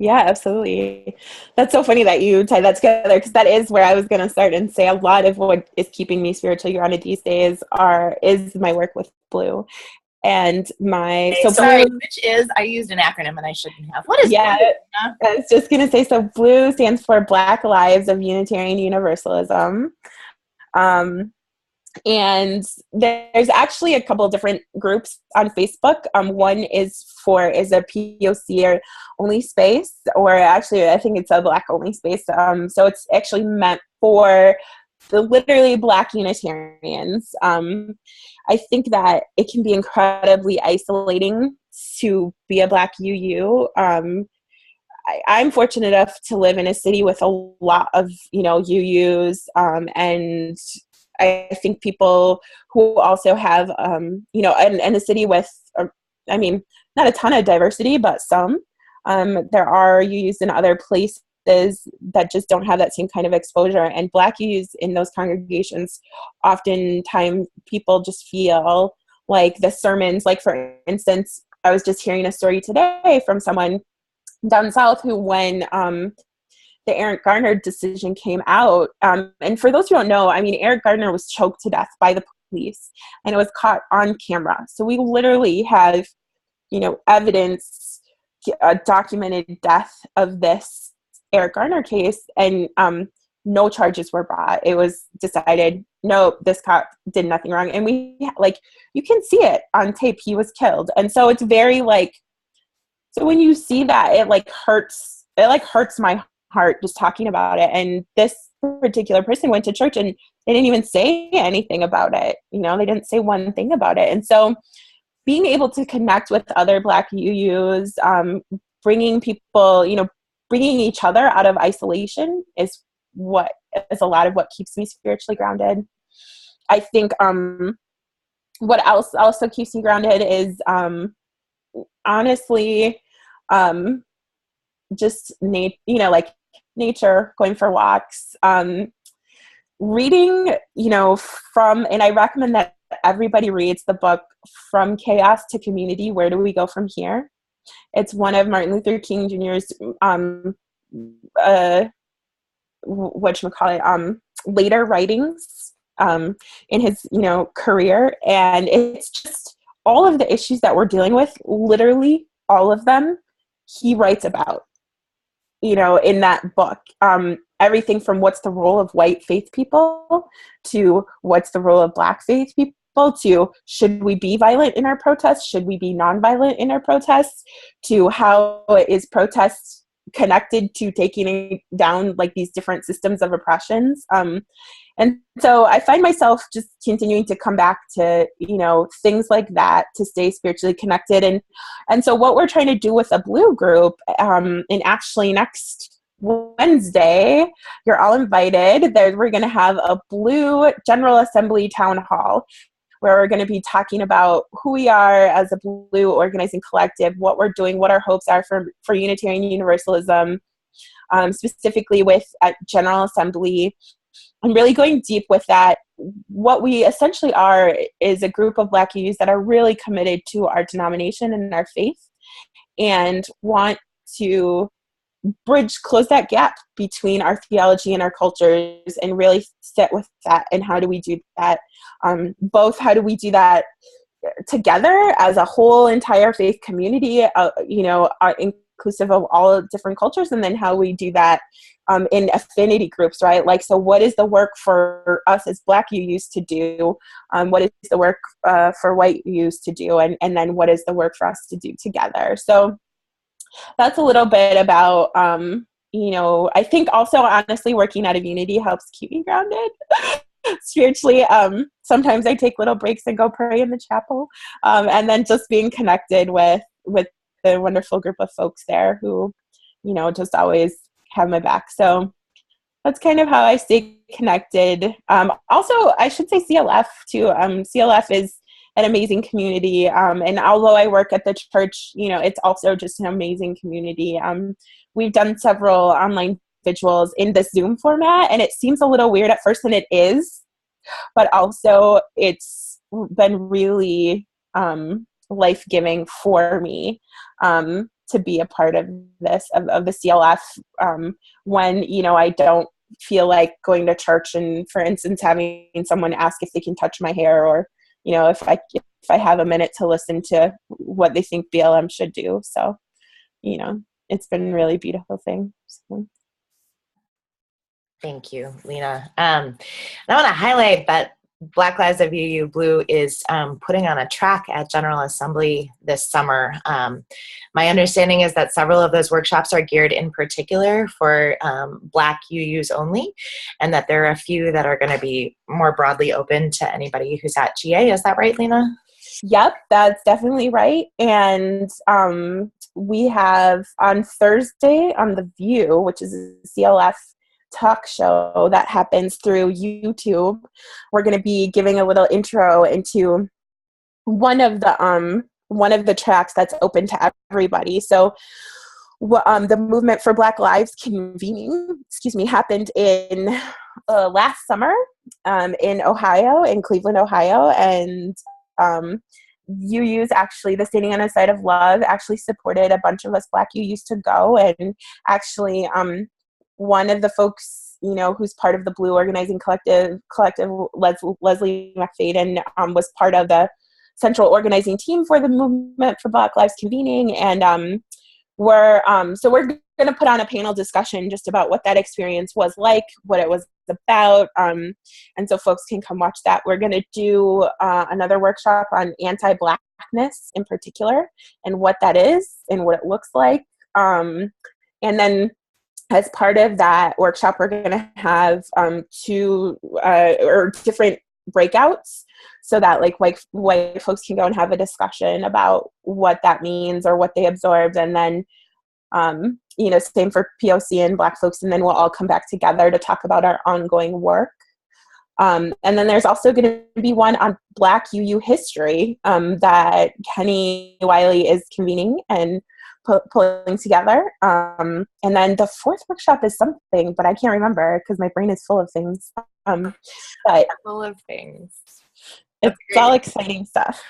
Yeah, absolutely. That's so funny that you tied that together, because that is where I was going to start and say a lot of what is keeping me spiritually grounded these days is my work with Blue. And I used an acronym and I shouldn't have. What is Blue? I was just going to say, so Blue stands for Black Lives of Unitarian Universalism. And there's actually a couple of different groups on Facebook. One is a POC or only space, or actually I think it's a Black only space. So it's actually meant for the literally Black Unitarians. I think that it can be incredibly isolating to be a Black UU. I'm fortunate enough to live in a city with a lot of, UUs, and I think people who also have, and a city with, not a ton of diversity, but some. There are UUs in other places that just don't have that same kind of exposure. And Black UUs in those congregations, oftentimes people just feel like the sermons, like for instance, I was just hearing a story today from someone down south who, when the Eric Gardner decision came out, and for those who don't know, Eric Gardner was choked to death by the police, and it was caught on camera. So we literally have, evidence, a documented death of this Eric Garner case, and no charges were brought. It was decided, no, this cop did nothing wrong. And you can see it on tape. He was killed. And so it's very so when you see that, it hurts my heart just talking about it. And this particular person went to church and they didn't even say anything about it. They didn't say one thing about it. And so being able to connect with other Black UUs, bringing people, bringing each other out of isolation is a lot of what keeps me spiritually grounded. I think what else also keeps me grounded is honestly just nature, going for walks, reading, and I recommend that everybody reads the book From Chaos to Community, Where Do We Go From Here? It's one of Martin Luther King Jr.'s later writings in his career, and it's just all of the issues that we're dealing with, literally all of them he writes about in that book. Everything from what's the role of white faith people to what's the role of Black faith people to should we be violent in our protests, should we be nonviolent in our protests, to how is protests connected to taking down these different systems of oppressions. And so I find myself just continuing to come back to, things like that to stay spiritually connected. And so what we're trying to do with the Blue group, and actually next Wednesday, you're all invited. We're going to have a Blue General Assembly town hall where we're going to be talking about who we are as a Blue organizing collective, what we're doing, what our hopes are for Unitarian Universalism, specifically with General Assembly, and really going deep with that. What we essentially are is a group of Black youths that are really committed to our denomination and our faith and want to close that gap between our theology and our cultures and really sit with that. And how do we do that? Both how do we do that together as a whole entire faith community, inclusive of all different cultures, and then how we do that in affinity groups, right? So what is the work for us as Black UUs to do? What is the work for white UUs to do? And then what is the work for us to do together? So that's a little bit about, I think also honestly working out of unity helps keep me grounded spiritually. Sometimes I take little breaks and go pray in the chapel, and then just being connected with the wonderful group of folks there who, just always have my back. So that's kind of how I stay connected. Also, I should say CLF too. CLF is an amazing community. And although I work at the church, it's also just an amazing community. We've done several online visuals in the Zoom format, and it seems a little weird at first, and it is, but also it's been really life-giving for me to be a part of this, of the CLF, when, I don't feel like going to church and, for instance, having someone ask if they can touch my hair, or, if I have a minute to listen to what they think BLM should do. So, it's been a really beautiful thing. So. Thank you, Lena. And I want to highlight that Black Lives of UU Blue is putting on a track at General Assembly this summer. My understanding is that several of those workshops are geared in particular for Black UUs only, and that there are a few that are going to be more broadly open to anybody who's at GA. Is that right, Lena? Yep, that's definitely right. And we have on Thursday on The View, which is a CLF talk show that happens through YouTube, we're going to be giving a little intro into one of the tracks that's open to everybody. So the movement for Black Lives Convening, happened in last summer in Ohio, in Cleveland, Ohio, and UUs, actually, the Standing on the Side of Love, actually supported a bunch of us Black UUs to go, and actually one of the folks who's part of the Blue Organizing Collective, Leslie McFadden, was part of the central organizing team for the movement for Black Lives Convening. And we're going to put on a panel discussion just about what that experience was like, what it was about. And so folks can come watch that. We're going to do another workshop on anti-Blackness in particular, and what that is and what it looks like. And then as part of that workshop, we're going to have two or different breakouts, so that like white folks can go and have a discussion about what that means or what they absorbed. And then, same for POC and Black folks. And then we'll all come back together to talk about our ongoing work. And then there's also going to be one on Black UU history that Kenny Wiley is convening and pulling together. And then the fourth workshop is something, but I can't remember because my brain is full of things. But full of things. It's all exciting stuff.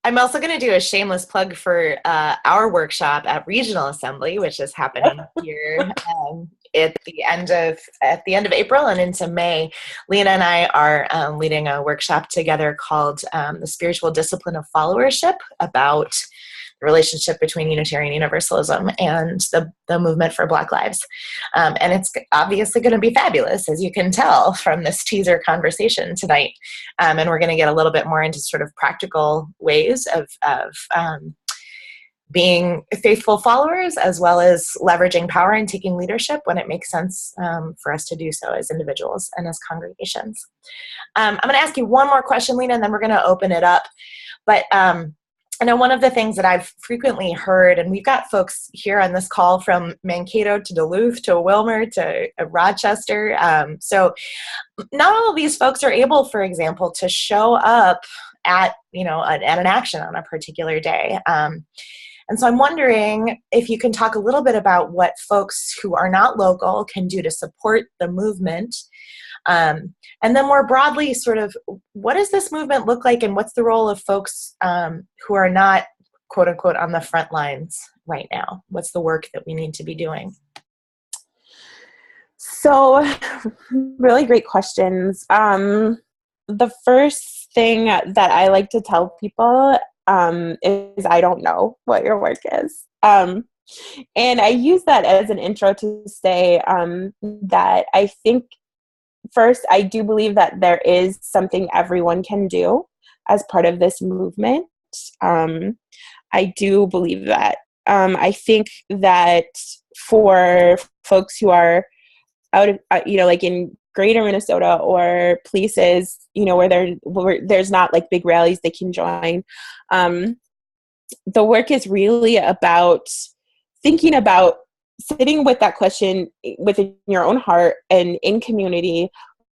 I'm also going to do a shameless plug for our workshop at Regional Assembly, which is happening here at the end of April and into May. Lena and I are leading a workshop together called The Spiritual Discipline of Followership, about the relationship between Unitarian Universalism and the movement for Black Lives. And it's obviously going to be fabulous, as you can tell from this teaser conversation tonight. And we're going to get a little bit more into sort of practical ways of being faithful followers, as well as leveraging power and taking leadership when it makes sense for us to do so as individuals and as congregations. I'm going to ask you one more question, Lena, and then we're going to open it up. But I know one of the things that I've frequently heard, and we've got folks here on this call from Mankato to Duluth to Wilmer to Rochester. So not all of these folks are able, for example, to show up at an action on a particular day. And so I'm wondering if you can talk a little bit about what folks who are not local can do to support the movement. And then more broadly, sort of, what does this movement look like, and what's the role of folks who are not, quote unquote, on the front lines right now? What's the work that we need to be doing? So, really great questions. The first thing that I like to tell people is I don't know what your work is. And I use that as an intro to say that I think, first, I do believe that there is something everyone can do as part of this movement. I do believe that. I think that for folks who are out of, like in greater Minnesota or places, where there's not like big rallies they can join, the work is really about thinking about sitting with that question within your own heart and in community,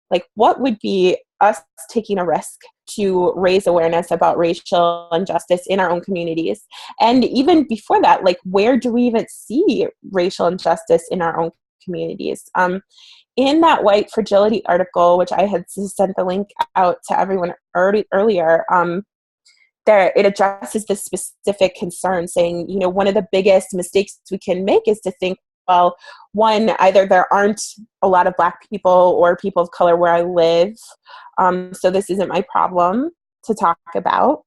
like what would be us taking a risk to raise awareness about racial injustice in our own communities? And even before that, like where do we even see racial injustice in our own communities? In that White Fragility article, which I had sent the link out to everyone earlier, it addresses this specific concern, saying, one of the biggest mistakes we can make is to think, well, one, either there aren't a lot of Black people or people of color where I live, so this isn't my problem to talk about,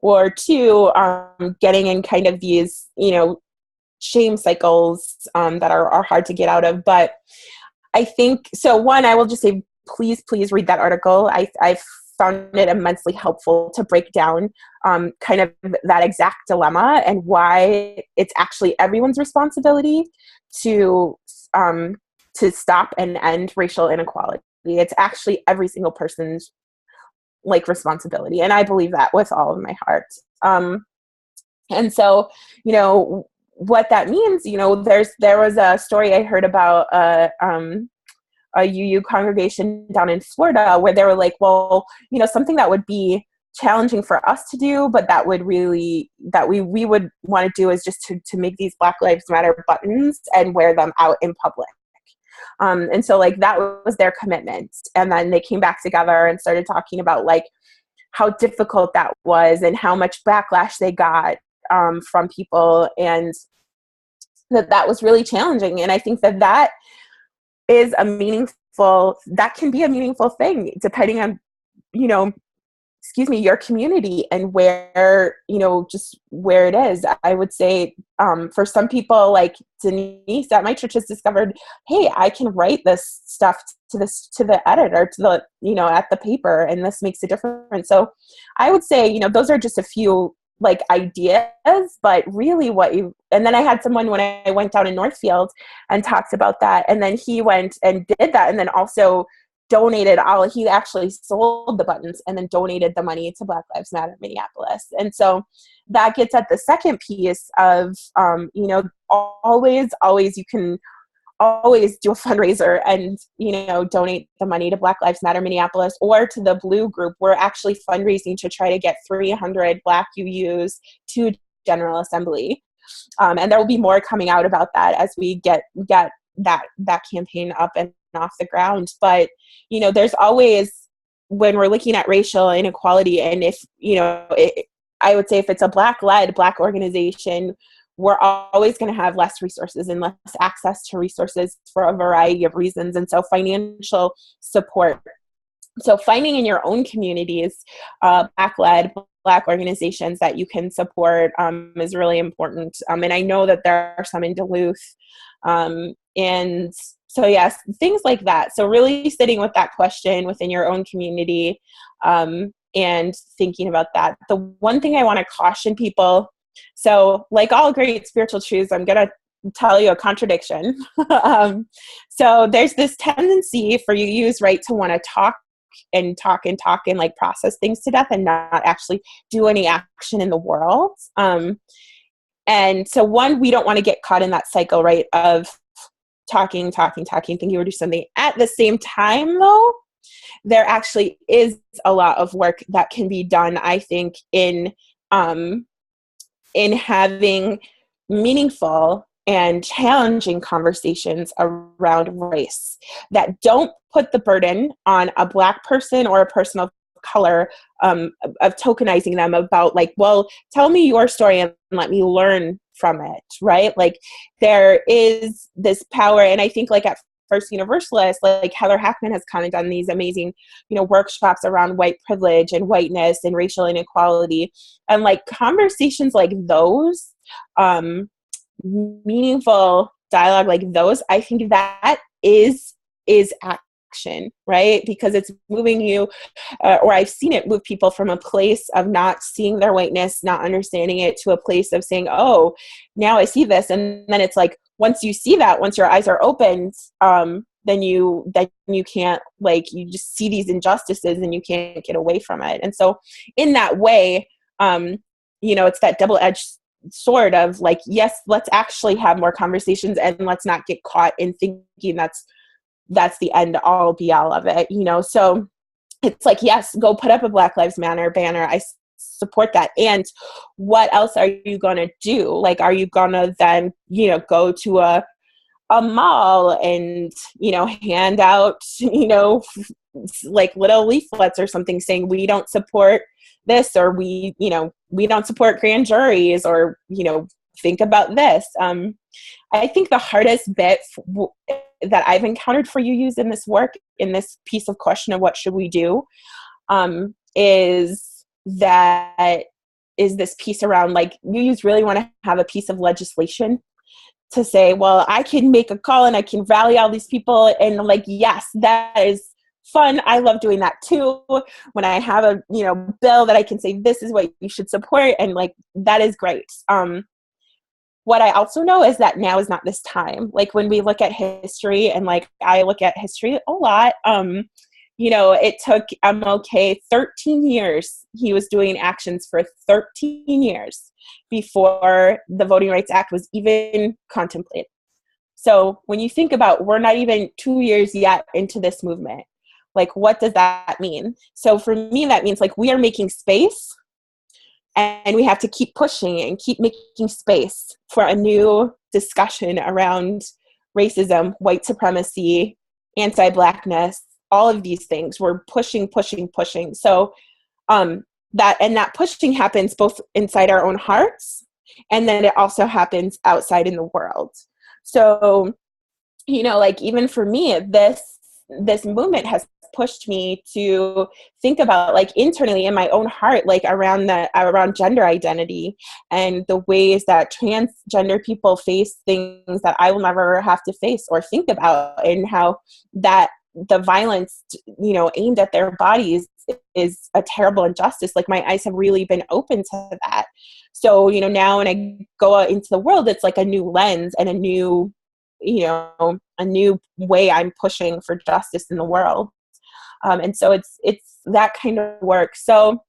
or two, getting in kind of these, shame cycles that are hard to get out of. But I think, so one, I will just say, please read that article. I've found it immensely helpful to break down kind of that exact dilemma and why it's actually everyone's responsibility to stop and end racial inequality. It's actually every single person's responsibility, and I believe that with all of my heart. And so, what that means, there was a story I heard about a UU congregation down in Florida where they were like, well, something that would be challenging for us to do, but that would really, that we would want to do is just to make these Black Lives Matter buttons and wear them out in public. And so that was their commitment. And then they came back together and started talking about how difficult that was and how much backlash they got from people, and that was really challenging. And I think that is that can be a meaningful thing depending on, your community and where, just where it is. I would say for some people like Denise at my church has discovered, hey, I can write this stuff to the editor, to the, at the paper, and this makes a difference. So I would say, those are just a few like ideas, but really and then I had someone when I went down in Northfield and talked about that, and then he went and did that, and then also donated he actually sold the buttons and then donated the money to Black Lives Matter-Minneapolis. And so that gets at the second piece of, always, you can always do a fundraiser and, donate the money to Black Lives Matter-Minneapolis or to the Blue Group. We're actually fundraising to try to get 300 Black UUs to General Assembly. And there will be more coming out about that as we get that campaign up and off the ground. But, there's always, when we're looking at racial inequality, and if, I would say if it's a Black-led Black organization, we're always going to have less resources and less access to resources for a variety of reasons. And so financial support. So finding in your own communities, Black-led Black organizations that you can support is really important. And I know that there are some in Duluth. And so yes, things like that. So really sitting with that question within your own community and thinking about that. The one thing I want to caution people, so like all great spiritual truths, I'm going to tell you a contradiction. So there's this tendency for UUs, right, to want to talk and like process things to death and not actually do any action in the world. And so one, we don't want to get caught in that cycle, right, of talking, thinking we'll do something. At the same time, though, there actually is a lot of work that can be done, I think, in having meaningful and challenging conversations around race that don't put the burden on a Black person or a person of color of tokenizing them about like, well, tell me your story and let me learn from it, right? Like there is this power, and I think like at First Universalist, like Heather Hackman has kind of done these amazing, workshops around white privilege and whiteness and racial inequality, and like conversations like those, meaningful dialogue like those, I think that is action, right? Because it's moving you, or I've seen it move people from a place of not seeing their whiteness, not understanding it, to a place of saying, oh, now I see this. And then it's like, once you see that, once your eyes are opened, then you can't, like, you just see these injustices and you can't get away from it. And so in that way, it's that double-edged sword of like, yes, let's actually have more conversations and let's not get caught in thinking that's the end all be all of it, So it's like, yes, go put up a Black Lives Matter banner. I support that. And what else are you going to do? Like, are you going to then, go to a mall and, hand out, like little leaflets or something saying we don't support this, or we don't support grand juries, or, think about this. I think the hardest bit that I've encountered for UUs in this work, in this piece of question of what should we do, is this piece around like UUs really want to have a piece of legislation to say, well, I can make a call and I can rally all these people, and like, yes, that is fun. I love doing that too. When I have a bill that I can say this is what you should support, and like that is great. What I also know is that now is not this time. Like when we look at history, and like I look at history a lot, it took MLK 13 years. He was doing actions for 13 years before the Voting Rights Act was even contemplated. So when you think about, we're not even 2 years yet into this movement, like what does that mean? So for me, that means like we are making space, and we have to keep pushing and keep making space for a new discussion around racism, white supremacy, anti-Blackness, all of these things. We're pushing. So that pushing happens both inside our own hearts, and then it also happens outside in the world. So you know, like even for me, this movement has pushed me to think about like internally in my own heart, like around gender identity and the ways that transgender people face things that I will never have to face or think about, and how that the violence, you know, aimed at their bodies is a terrible injustice. Like my eyes have really been open to that. So, you know, now when I go out into the world, it's like a new lens and a new, you know, a new way I'm pushing for justice in the world. And so it's that kind of work. So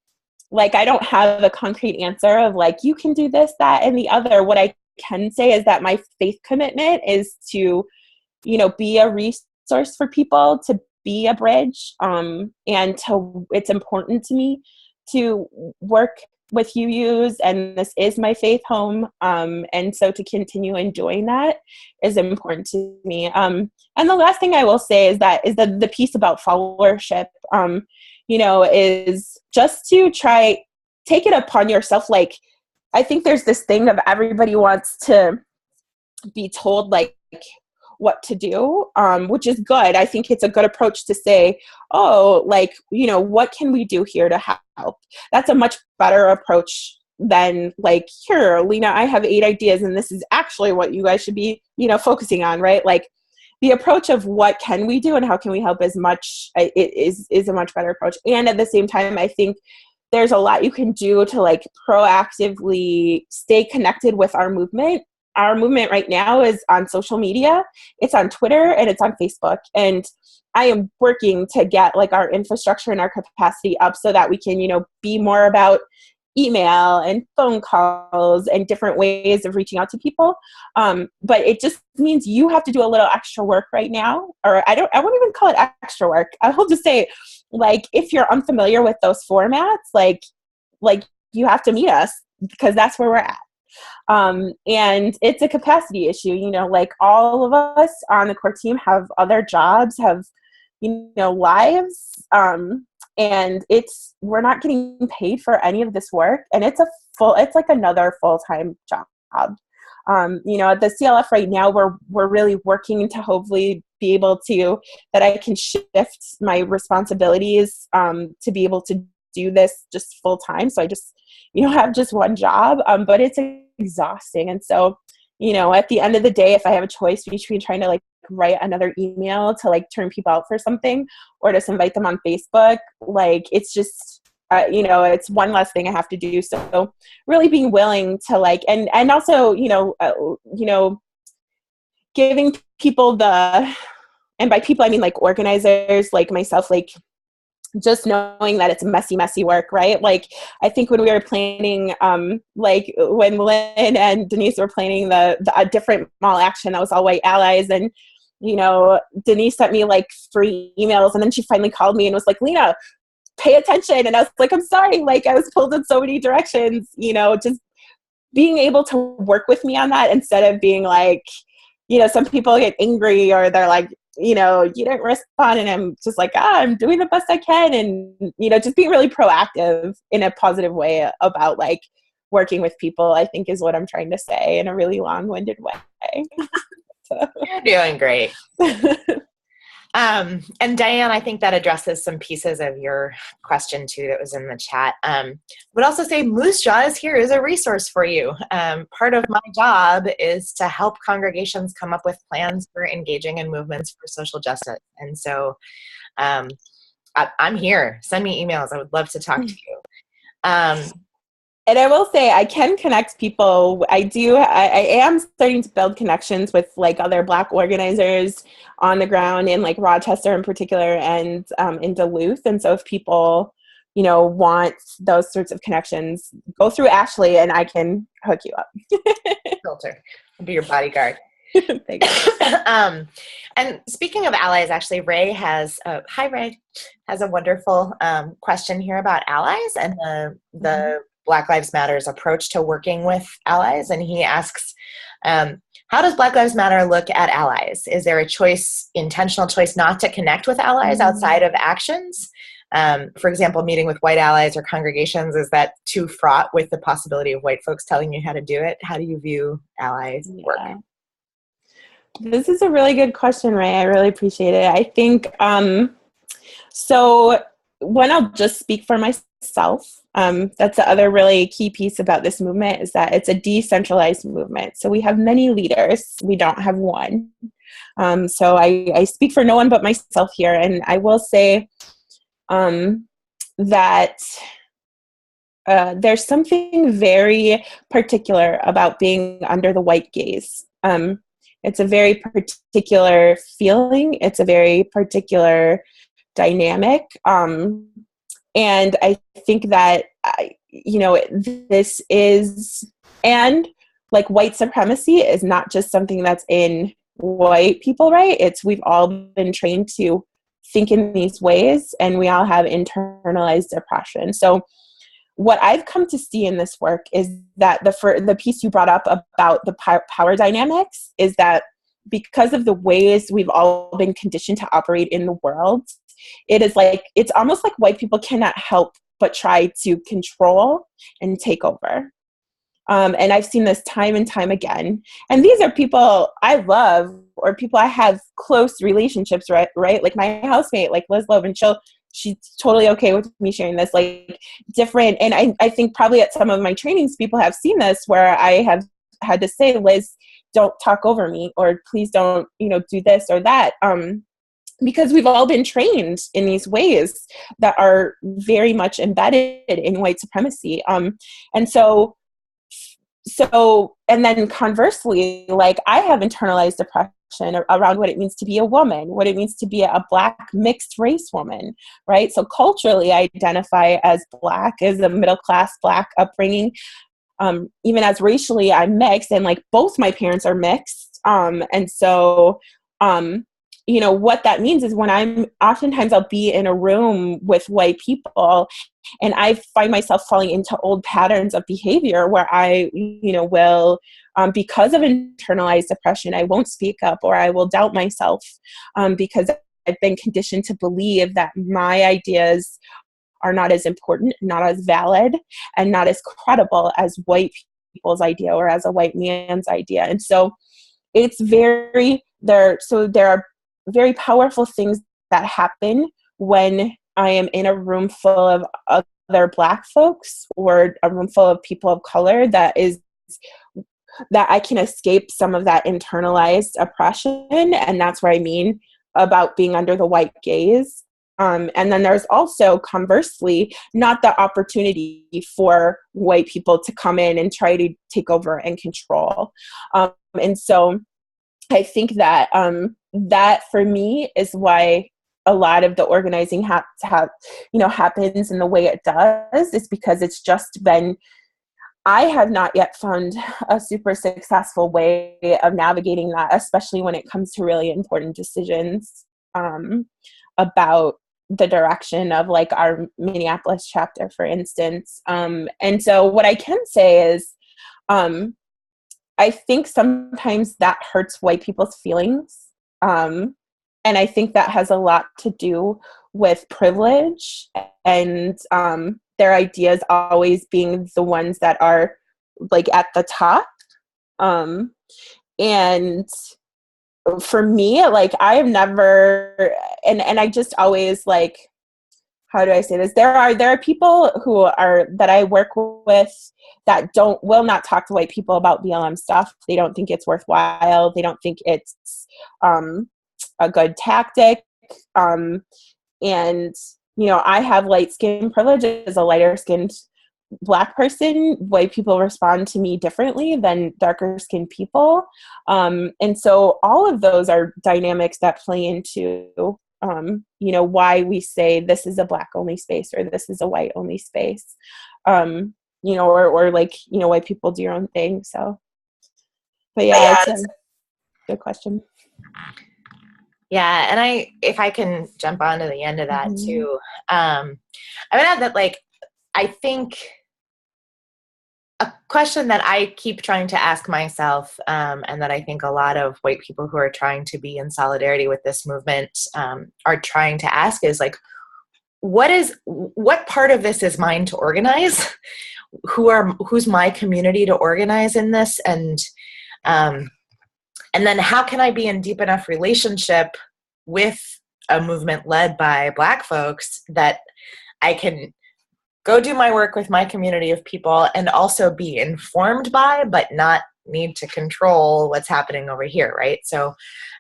like, I don't have a concrete answer of like, you can do this, that, and the other. What I can say is that my faith commitment is to, you know, be a resource for people, to be a bridge. And it's important to me to work with UUs, and this is my faith home. And so to continue enjoying that is important to me. And the last thing I will say is that the piece about followership, you know, is just to take it upon yourself. Like, I think there's this thing of everybody wants to be told like what to do, which is good. I think it's a good approach to say, oh, like, you know, what can we do here to help? That's a much better approach than like, here, Lena, I have 8 ideas and this is actually what you guys should be, you know, focusing on, right? Like the approach of what can we do and how can we help is a much better approach. And at the same time, I think there's a lot you can do to like proactively stay connected with our movement. Our movement right now is on social media. It's on Twitter and it's on Facebook. And I am working to get like our infrastructure and our capacity up so that we can, you know, be more about email and phone calls and different ways of reaching out to people. But it just means you have to do a little extra work right now. Or I won't even call it extra work. I will just say, like, if you're unfamiliar with those formats, like you have to meet us because that's where we're at. And it's a capacity issue, you know, like all of us on the core team have other jobs, have, you know, lives. And we're not getting paid for any of this work. And it's like another full-time job. You know, at the CLF right now, we're really working to hopefully be able to, that I can shift my responsibilities, to be able to do this just full time. So I just, you know, have just one job, but it's exhausting. And so, you know, at the end of the day, if I have a choice between trying to like write another email to like turn people out for something or just invite them on Facebook, like it's just, you know, it's one less thing I have to do. So really being willing to like, and also, you know, giving people and by people, I mean like organizers like myself, like just knowing that it's messy work, right? Like, I think when we were planning, like when Lynn and Denise were planning a different mall action that was all white allies, and, you know, Denise sent me like 3 emails, and then she finally called me and was like, Lena, pay attention. And I was like, I'm sorry. Like, I was pulled in so many directions, you know, just being able to work with me on that instead of being like, you know, some people get angry or they're like, you know, you didn't respond, and I'm just like, I'm doing the best I can. And, you know, just being really proactive in a positive way about like working with people, I think is what I'm trying to say in a really long-winded way. So. You're doing great. And Diane, I think that addresses some pieces of your question too that was in the chat. Would also say MUUSJA is here as a resource for you. Part of my job is to help congregations come up with plans for engaging in movements for social justice. And so I'm here. Send me emails. I would love to talk to you. And I will say I can connect people. I am starting to build connections with like other Black organizers on the ground in like Rochester in particular, and in Duluth. And so if people, you know, want those sorts of connections, go through Ashley and I can hook you up. Filter. I'll be your bodyguard. Thank you. And speaking of allies, actually, Ray has a wonderful question here about allies and the Black Lives Matter's approach to working with allies. And he asks, how does Black Lives Matter look at allies? Is there a intentional choice not to connect with allies outside of actions? For example, meeting with white allies or congregations, is that too fraught with the possibility of white folks telling you how to do it? How do you view allies' work? This is a really good question, Ray. I really appreciate it. I think, so one, I'll just speak for myself. That's the other really key piece about this movement, is that it's a decentralized movement. So we have many leaders. We don't have one. So I speak for no one but myself here. And I will say that there's something very particular about being under the white gaze. It's a very particular feeling. It's a very particular dynamic. And I think that, this is, and like white supremacy is not just something that's in white people, right? We've all been trained to think in these ways, and we all have internalized oppression. So what I've come to see in this work is that the piece you brought up about the power dynamics is that because of the ways we've all been conditioned to operate in the world, it's almost like white people cannot help but try to control and take over. And I've seen this time and time again. And these are people I love, or people I have close relationships, right? Like my housemate, like Liz Loeb, and she's totally okay with me sharing this, like different. And I think probably at some of my trainings, people have seen this where I have had to say, Liz, don't talk over me, or please don't, do this or that. Because we've all been trained in these ways that are very much embedded in white supremacy. And so, and then conversely, like I have internalized oppression around what it means to be a woman, what it means to be a Black mixed race woman, right? So culturally, I identify as Black, as a middle-class Black upbringing. Even as racially, I'm mixed, and like both my parents are mixed. And so, what that means is when oftentimes I'll be in a room with white people, and I find myself falling into old patterns of behavior where I, will, because of internalized oppression, I won't speak up, or I will doubt myself, because I've been conditioned to believe that my ideas are not as important, not as valid, and not as credible as white people's idea or as a white man's idea. And so there are very powerful things that happen when I am in a room full of other Black folks, or a room full of people of color, that I can escape some of that internalized oppression. And that's what I mean about being under the white gaze. And then there's also, conversely, not the opportunity for white people to come in and try to take over and control. And so I think that that for me is why a lot of the organizing happens in the way it does, is because it's just been, I have not yet found a super successful way of navigating that, especially when it comes to really important decisions about the direction of like our Minneapolis chapter, for instance. And so what I can say is, I think sometimes that hurts white people's feelings. And I think that has a lot to do with privilege and their ideas always being the ones that are like at the top. And for me, like I have never, and I just always like, how do I say this? There are people that I work with that will not talk to white people about BLM stuff. They don't think it's worthwhile. They don't think it's a good tactic. And I have light skin privilege as a lighter skinned Black person. White people respond to me differently than darker skinned people. And so all of those are dynamics that play into why we say this is a Black only space, or this is a white only space, or like, white people do your own thing. So, but yeah, it's a good question. Yeah. And if I can jump on to the end of that too, I would add that, like, I think a question that I keep trying to ask myself, and that I think a lot of white people who are trying to be in solidarity with this movement are trying to ask is like, what part of this is mine to organize? Who's my community to organize in this? And And then how can I be in deep enough relationship with a movement led by Black folks that I can go do my work with my community of people and also be informed by, but not need to control what's happening over here, right? So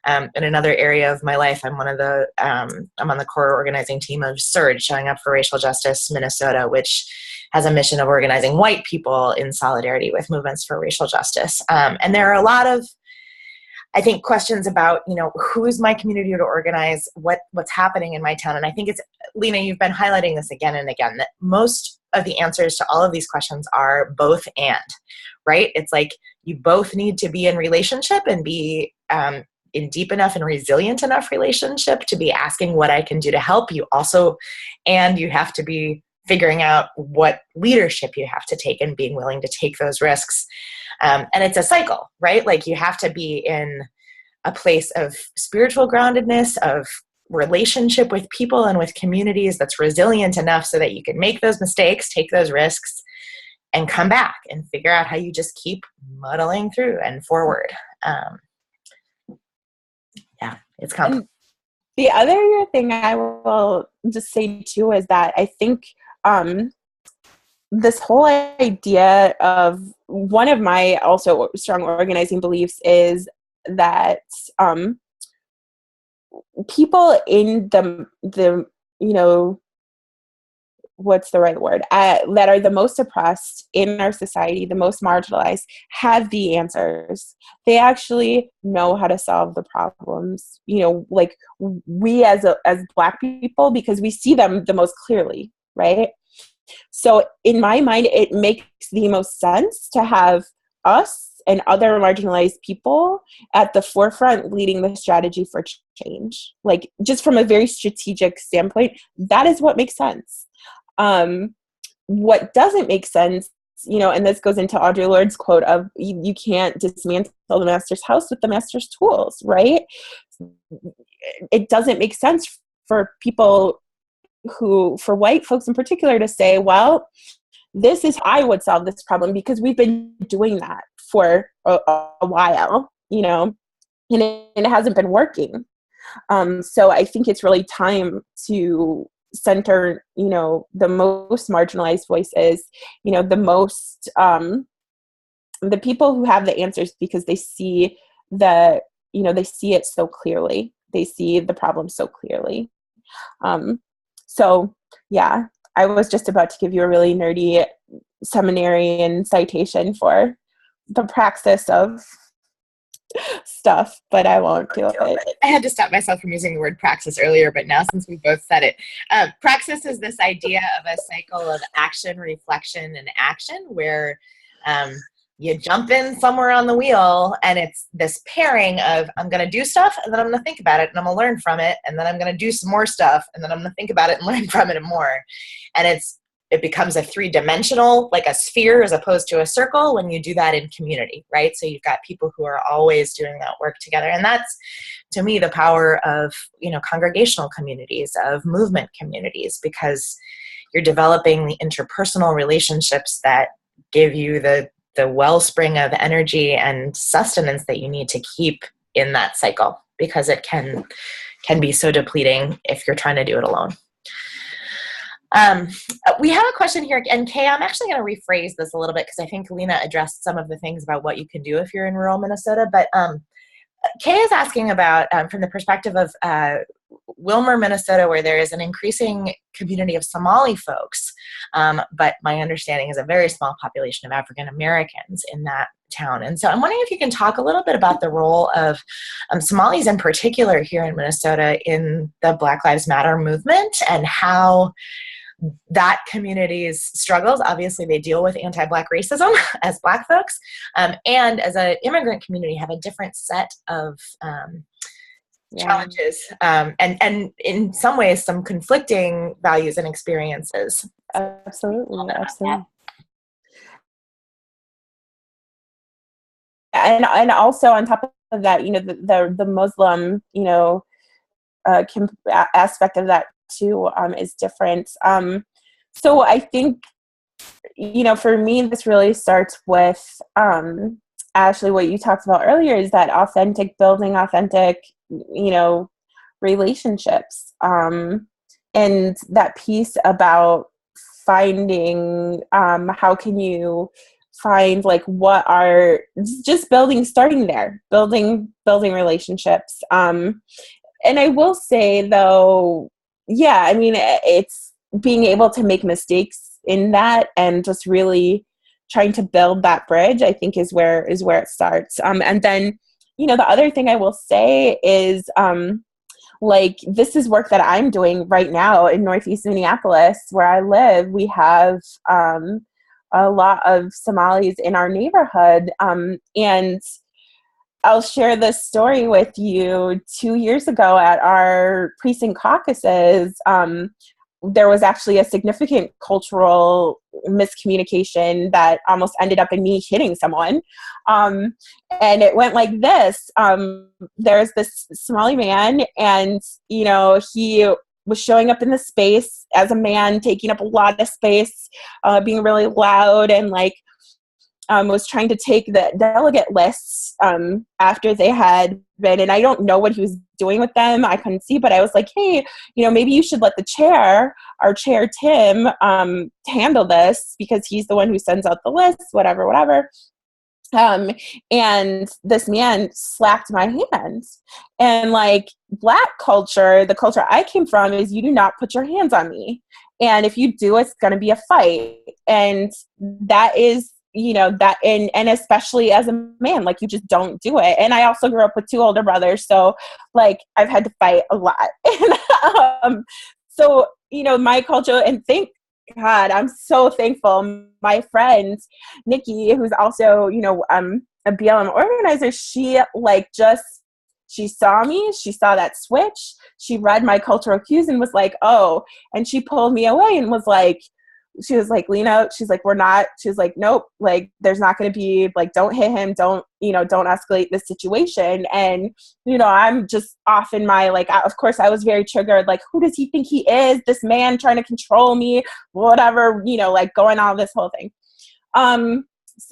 in another area of my life, I'm on the core organizing team of SURGE, Showing Up for Racial Justice Minnesota, which has a mission of organizing white people in solidarity with movements for racial justice. And there are a lot of, I think, questions about, who's my community to organize, what's happening in my town. And I think it's, Lena, you've been highlighting this again and again, that most of the answers to all of these questions are both and, right? It's like you both need to be in relationship and be in deep enough and resilient enough relationship to be asking what I can do to help you also. And you have to be figuring out what leadership you have to take and being willing to take those risks. And it's a cycle, right? Like you have to be in a place of spiritual groundedness, of relationship with people and with communities that's resilient enough so that you can make those mistakes, take those risks, and come back and figure out how you just keep muddling through and forward. It's complicated. The other thing I will just say too is that I think this whole idea of one of my also strong organizing beliefs is that people in the what's the right word, that are the most oppressed in our society, the most marginalized, have the answers. They actually know how to solve the problems, like we as Black people, because we see them the most clearly, right? So in my mind, it makes the most sense to have us and other marginalized people at the forefront leading the strategy for change. Like just from a very strategic standpoint, that is what makes sense. What doesn't make sense, and this goes into Audre Lorde's quote of you can't dismantle the master's house with the master's tools, right? It doesn't make sense for people for white folks in particular to say, well, this is how I would solve this problem because we've been doing that for a while, and it hasn't been working. So I think it's really time to center, the most marginalized voices, the most, the people who have the answers because they see they see it so clearly. They see the problem so clearly. So yeah, I was just about to give you a really nerdy seminarian citation for the praxis of stuff, but I won't do it. I had to stop myself from using the word praxis earlier, but now since we both said it, praxis is this idea of a cycle of action, reflection, and action where you jump in somewhere on the wheel and it's this pairing of I'm going to do stuff and then I'm going to think about it and I'm going to learn from it and then I'm going to do some more stuff and then I'm going to think about it and learn from it and more. And it becomes a three-dimensional, like a sphere as opposed to a circle when you do that in community, right? So you've got people who are always doing that work together. And that's, to me, the power of, congregational communities, of movement communities, because you're developing the interpersonal relationships that give you the wellspring of energy and sustenance that you need to keep in that cycle, because it can be so depleting if you're trying to do it alone. We have a question here, and Kay, I'm actually going to rephrase this a little bit because I think Lena addressed some of the things about what you can do if you're in rural Minnesota, but Kay is asking about, from the perspective of Wilmer, Minnesota, where there is an increasing community of Somali folks, but my understanding is a very small population of African Americans in that town. And so I'm wondering if you can talk a little bit about the role of Somalis in particular here in Minnesota in the Black Lives Matter movement and how that community's struggles, obviously they deal with anti-Black racism as Black folks, and as an immigrant community have a different set of challenges, and in some ways some conflicting values and experiences. Absolutely. And also on top of that, the Muslim, aspect of that too is different. So I think, for me, this really starts with Ashley, what you talked about earlier is that building authentic, relationships. And that piece about finding, how can you find like what are just starting there, building relationships. And I will say though, yeah, I mean, it's being able to make mistakes in that and just really trying to build that bridge, I think is where it starts. And then, the other thing I will say is, like, this is work that I'm doing right now in Northeast Minneapolis, where I live. We have a lot of Somalis in our neighborhood. And I'll share this story with you. 2 years ago at our precinct caucuses, there was actually a significant cultural miscommunication that almost ended up in me hitting someone. And it went like this. There's this Somali man, and, he was showing up in the space as a man, taking up a lot of space, being really loud, and was trying to take the delegate lists after they had been, and I don't know what he was doing with them. I couldn't see, but I was like, hey, maybe you should let our chair, Tim, handle this, because he's the one who sends out the lists, whatever. And this man slapped my hand. And Black culture, the culture I came from, is you do not put your hands on me. And if you do, it's going to be a fight. And that is, and especially as a man, you just don't do it. And I also grew up with 2 older brothers. So I've had to fight a lot. And, so, my culture, and thank God, I'm so thankful. My friend, Nikki, who's also, a BLM organizer, she she saw me, she saw that switch, she read my cultural cues and was like, oh, and she pulled me away and was like, she was like, Lena, she's like, she's like, nope, there's not going to be, don't hit him, don't escalate this situation. And, I'm just off in my, of course I was very triggered, who does he think he is, this man trying to control me, whatever, going on this whole thing.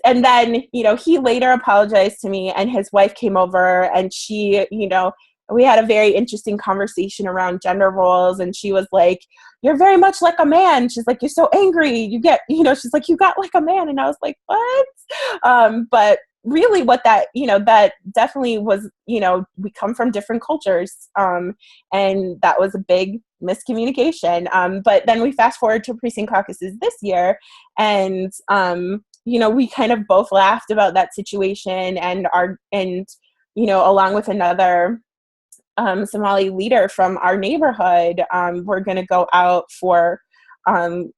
And then, he later apologized to me, and his wife came over, and she, we had a very interesting conversation around gender roles. And she was like, you're very much like a man. She's like, you're so angry. You get, she's like, you got like a man. And I was like, what? But really what that, that definitely was, we come from different cultures. And that was a big miscommunication. But then we fast forward to precinct caucuses this year, and, we kind of both laughed about that situation, and along with another Somali leader from our neighborhood, we're going to go out for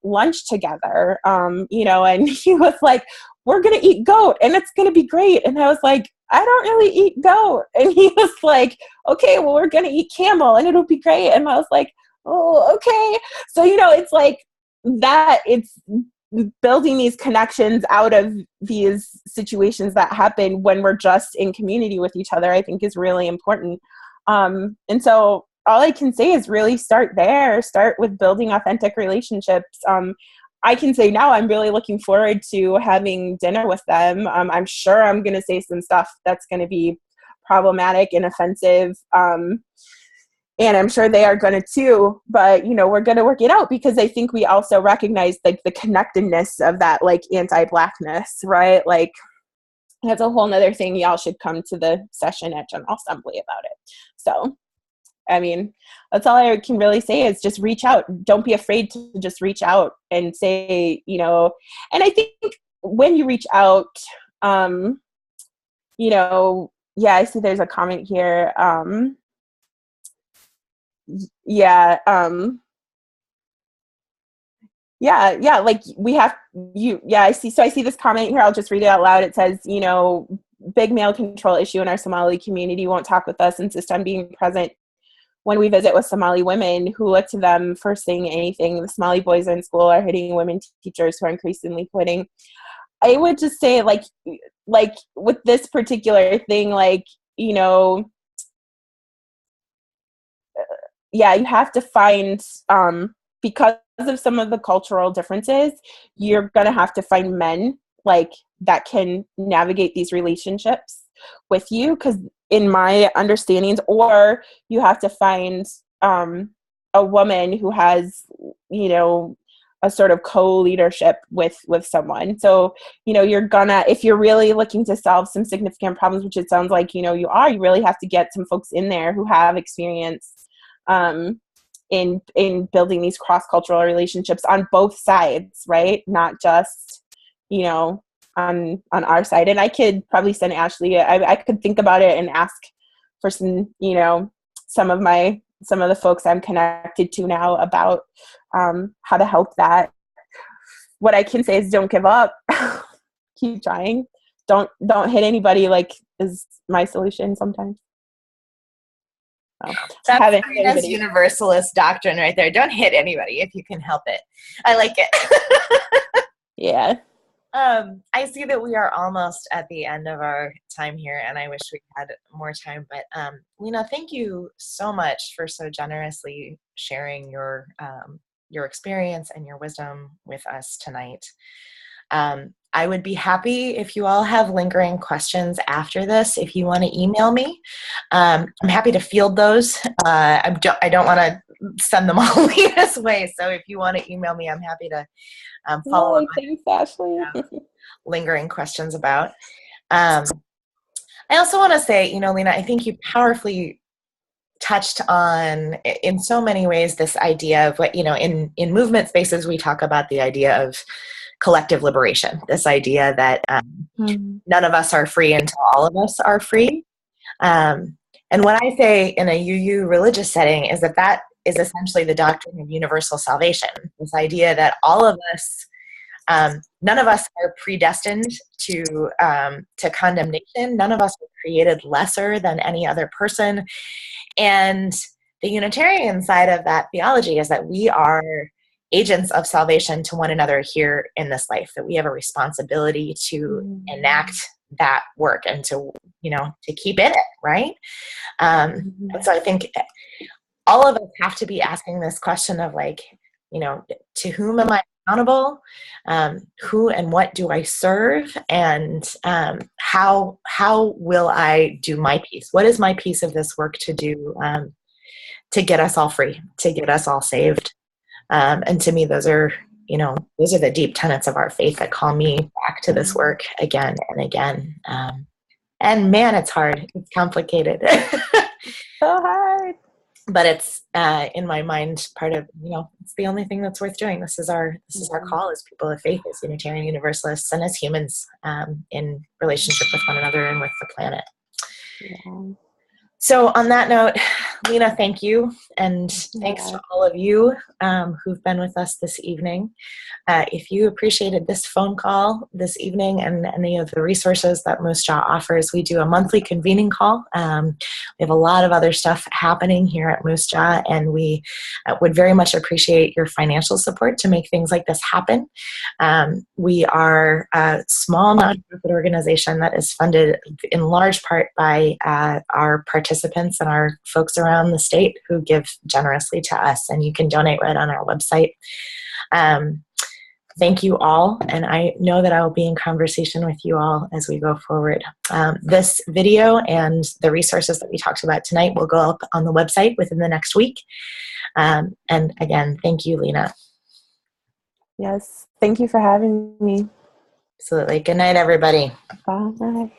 lunch together, and he was like, we're going to eat goat and it's going to be great. And I was like, I don't really eat goat. And he was like, okay, well, we're going to eat camel and it'll be great. And I was like, oh, okay. So, it's like that, it's building these connections out of these situations that happen when we're just in community with each other, I think is really important. And so all I can say is really start there, start with building authentic relationships. I can say now I'm really looking forward to having dinner with them. I'm sure I'm going to say some stuff that's going to be problematic and offensive. And I'm sure they are going to too, but we're going to work it out, because I think we also recognize the connectedness of that anti-Blackness, right? That's a whole nother thing. Y'all should come to the session at General Assembly about it. So, I mean, that's all I can really say is just reach out. Don't be afraid to just reach out and say, and I think when you reach out, yeah, I see there's a comment here. Yeah, we have you. Yeah, I see. So I see this comment here. I'll just read it out loud. It says, big male control issue in our Somali community, won't talk with us, insist on being present when we visit with Somali women who look to them for saying anything. The Somali boys in school are hitting women teachers who are increasingly quitting. I would just say with this particular thing, yeah, you have to find, because of some of the cultural differences, you're going to have to find men like that can navigate these relationships with you, because in my understandings, or you have to find a woman who has, you know, a sort of co-leadership with someone. So, you know, you're gonna, if you're really looking to solve some significant problems, which it sounds like, you know, you really have to get some folks in there who have experience in building these cross-cultural relationships on both sides, right? Not just, you know, on our side. And I could probably send Ashley, I could think about it and ask for some, you know, some of the folks I'm connected to now about how to help that. What I can say is don't give up. Keep trying. Don't hit anybody, like, is my solution sometimes. So, that's Lena's Universalist doctrine right there. Don't hit anybody if you can help it. I like it. Yeah. I see that we are almost at the end of our time here, and I wish we had more time. But Lena, thank you so much for so generously sharing your experience and your wisdom with us tonight. I would be happy if you all have lingering questions after this. If you want to email me, I'm happy to field those. I don't want to send them all Lena's way. So if you want to email me, I'm happy to follow up. Thanks, Ashley. Lingering questions about. I also want to say, you know, Lena, I think you powerfully touched on, in so many ways, this idea of what, you know, in movement spaces, we talk about the idea of collective liberation, this idea that none of us are free until all of us are free. And what I say in a UU religious setting is that is essentially the doctrine of universal salvation, this idea that all of us, none of us are predestined to condemnation. None of us are created lesser than any other person. And the Unitarian side of that theology is that we are agents of salvation to one another here in this life, that we have a responsibility to enact that work and to, you know, to keep in it, right? And so I think all of us have to be asking this question of, like, you know, to whom am I accountable? Who and what do I serve? And how will I do my piece? What is my piece of this work to do to get us all free, to get us all saved? And to me, those are the deep tenets of our faith that call me back to this work again and again. And man, it's hard. It's complicated. So hard. But it's in my mind part of, you know, it's the only thing that's worth doing. This is our call as people of faith, as Unitarian Universalists, and as humans in relationship with one another and with the planet. Yeah. So on that note, Lena, thank you. And thanks to all of you who've been with us this evening. If you appreciated this phone call this evening and any of the resources that MUUSJA offers, we do a monthly convening call. We have a lot of other stuff happening here at MUUSJA, and we would very much appreciate your financial support to make things like this happen. We are a small nonprofit organization that is funded in large part by our participants and our folks around the state who give generously to us, and you can donate right on our website. Thank you all, and I know that I will be in conversation with you all as we go forward. This video and the resources that we talked about tonight will go up on the website within the next week. And again, thank you, Lena. Yes, thank you for having me. Absolutely. Good night, everybody. Bye.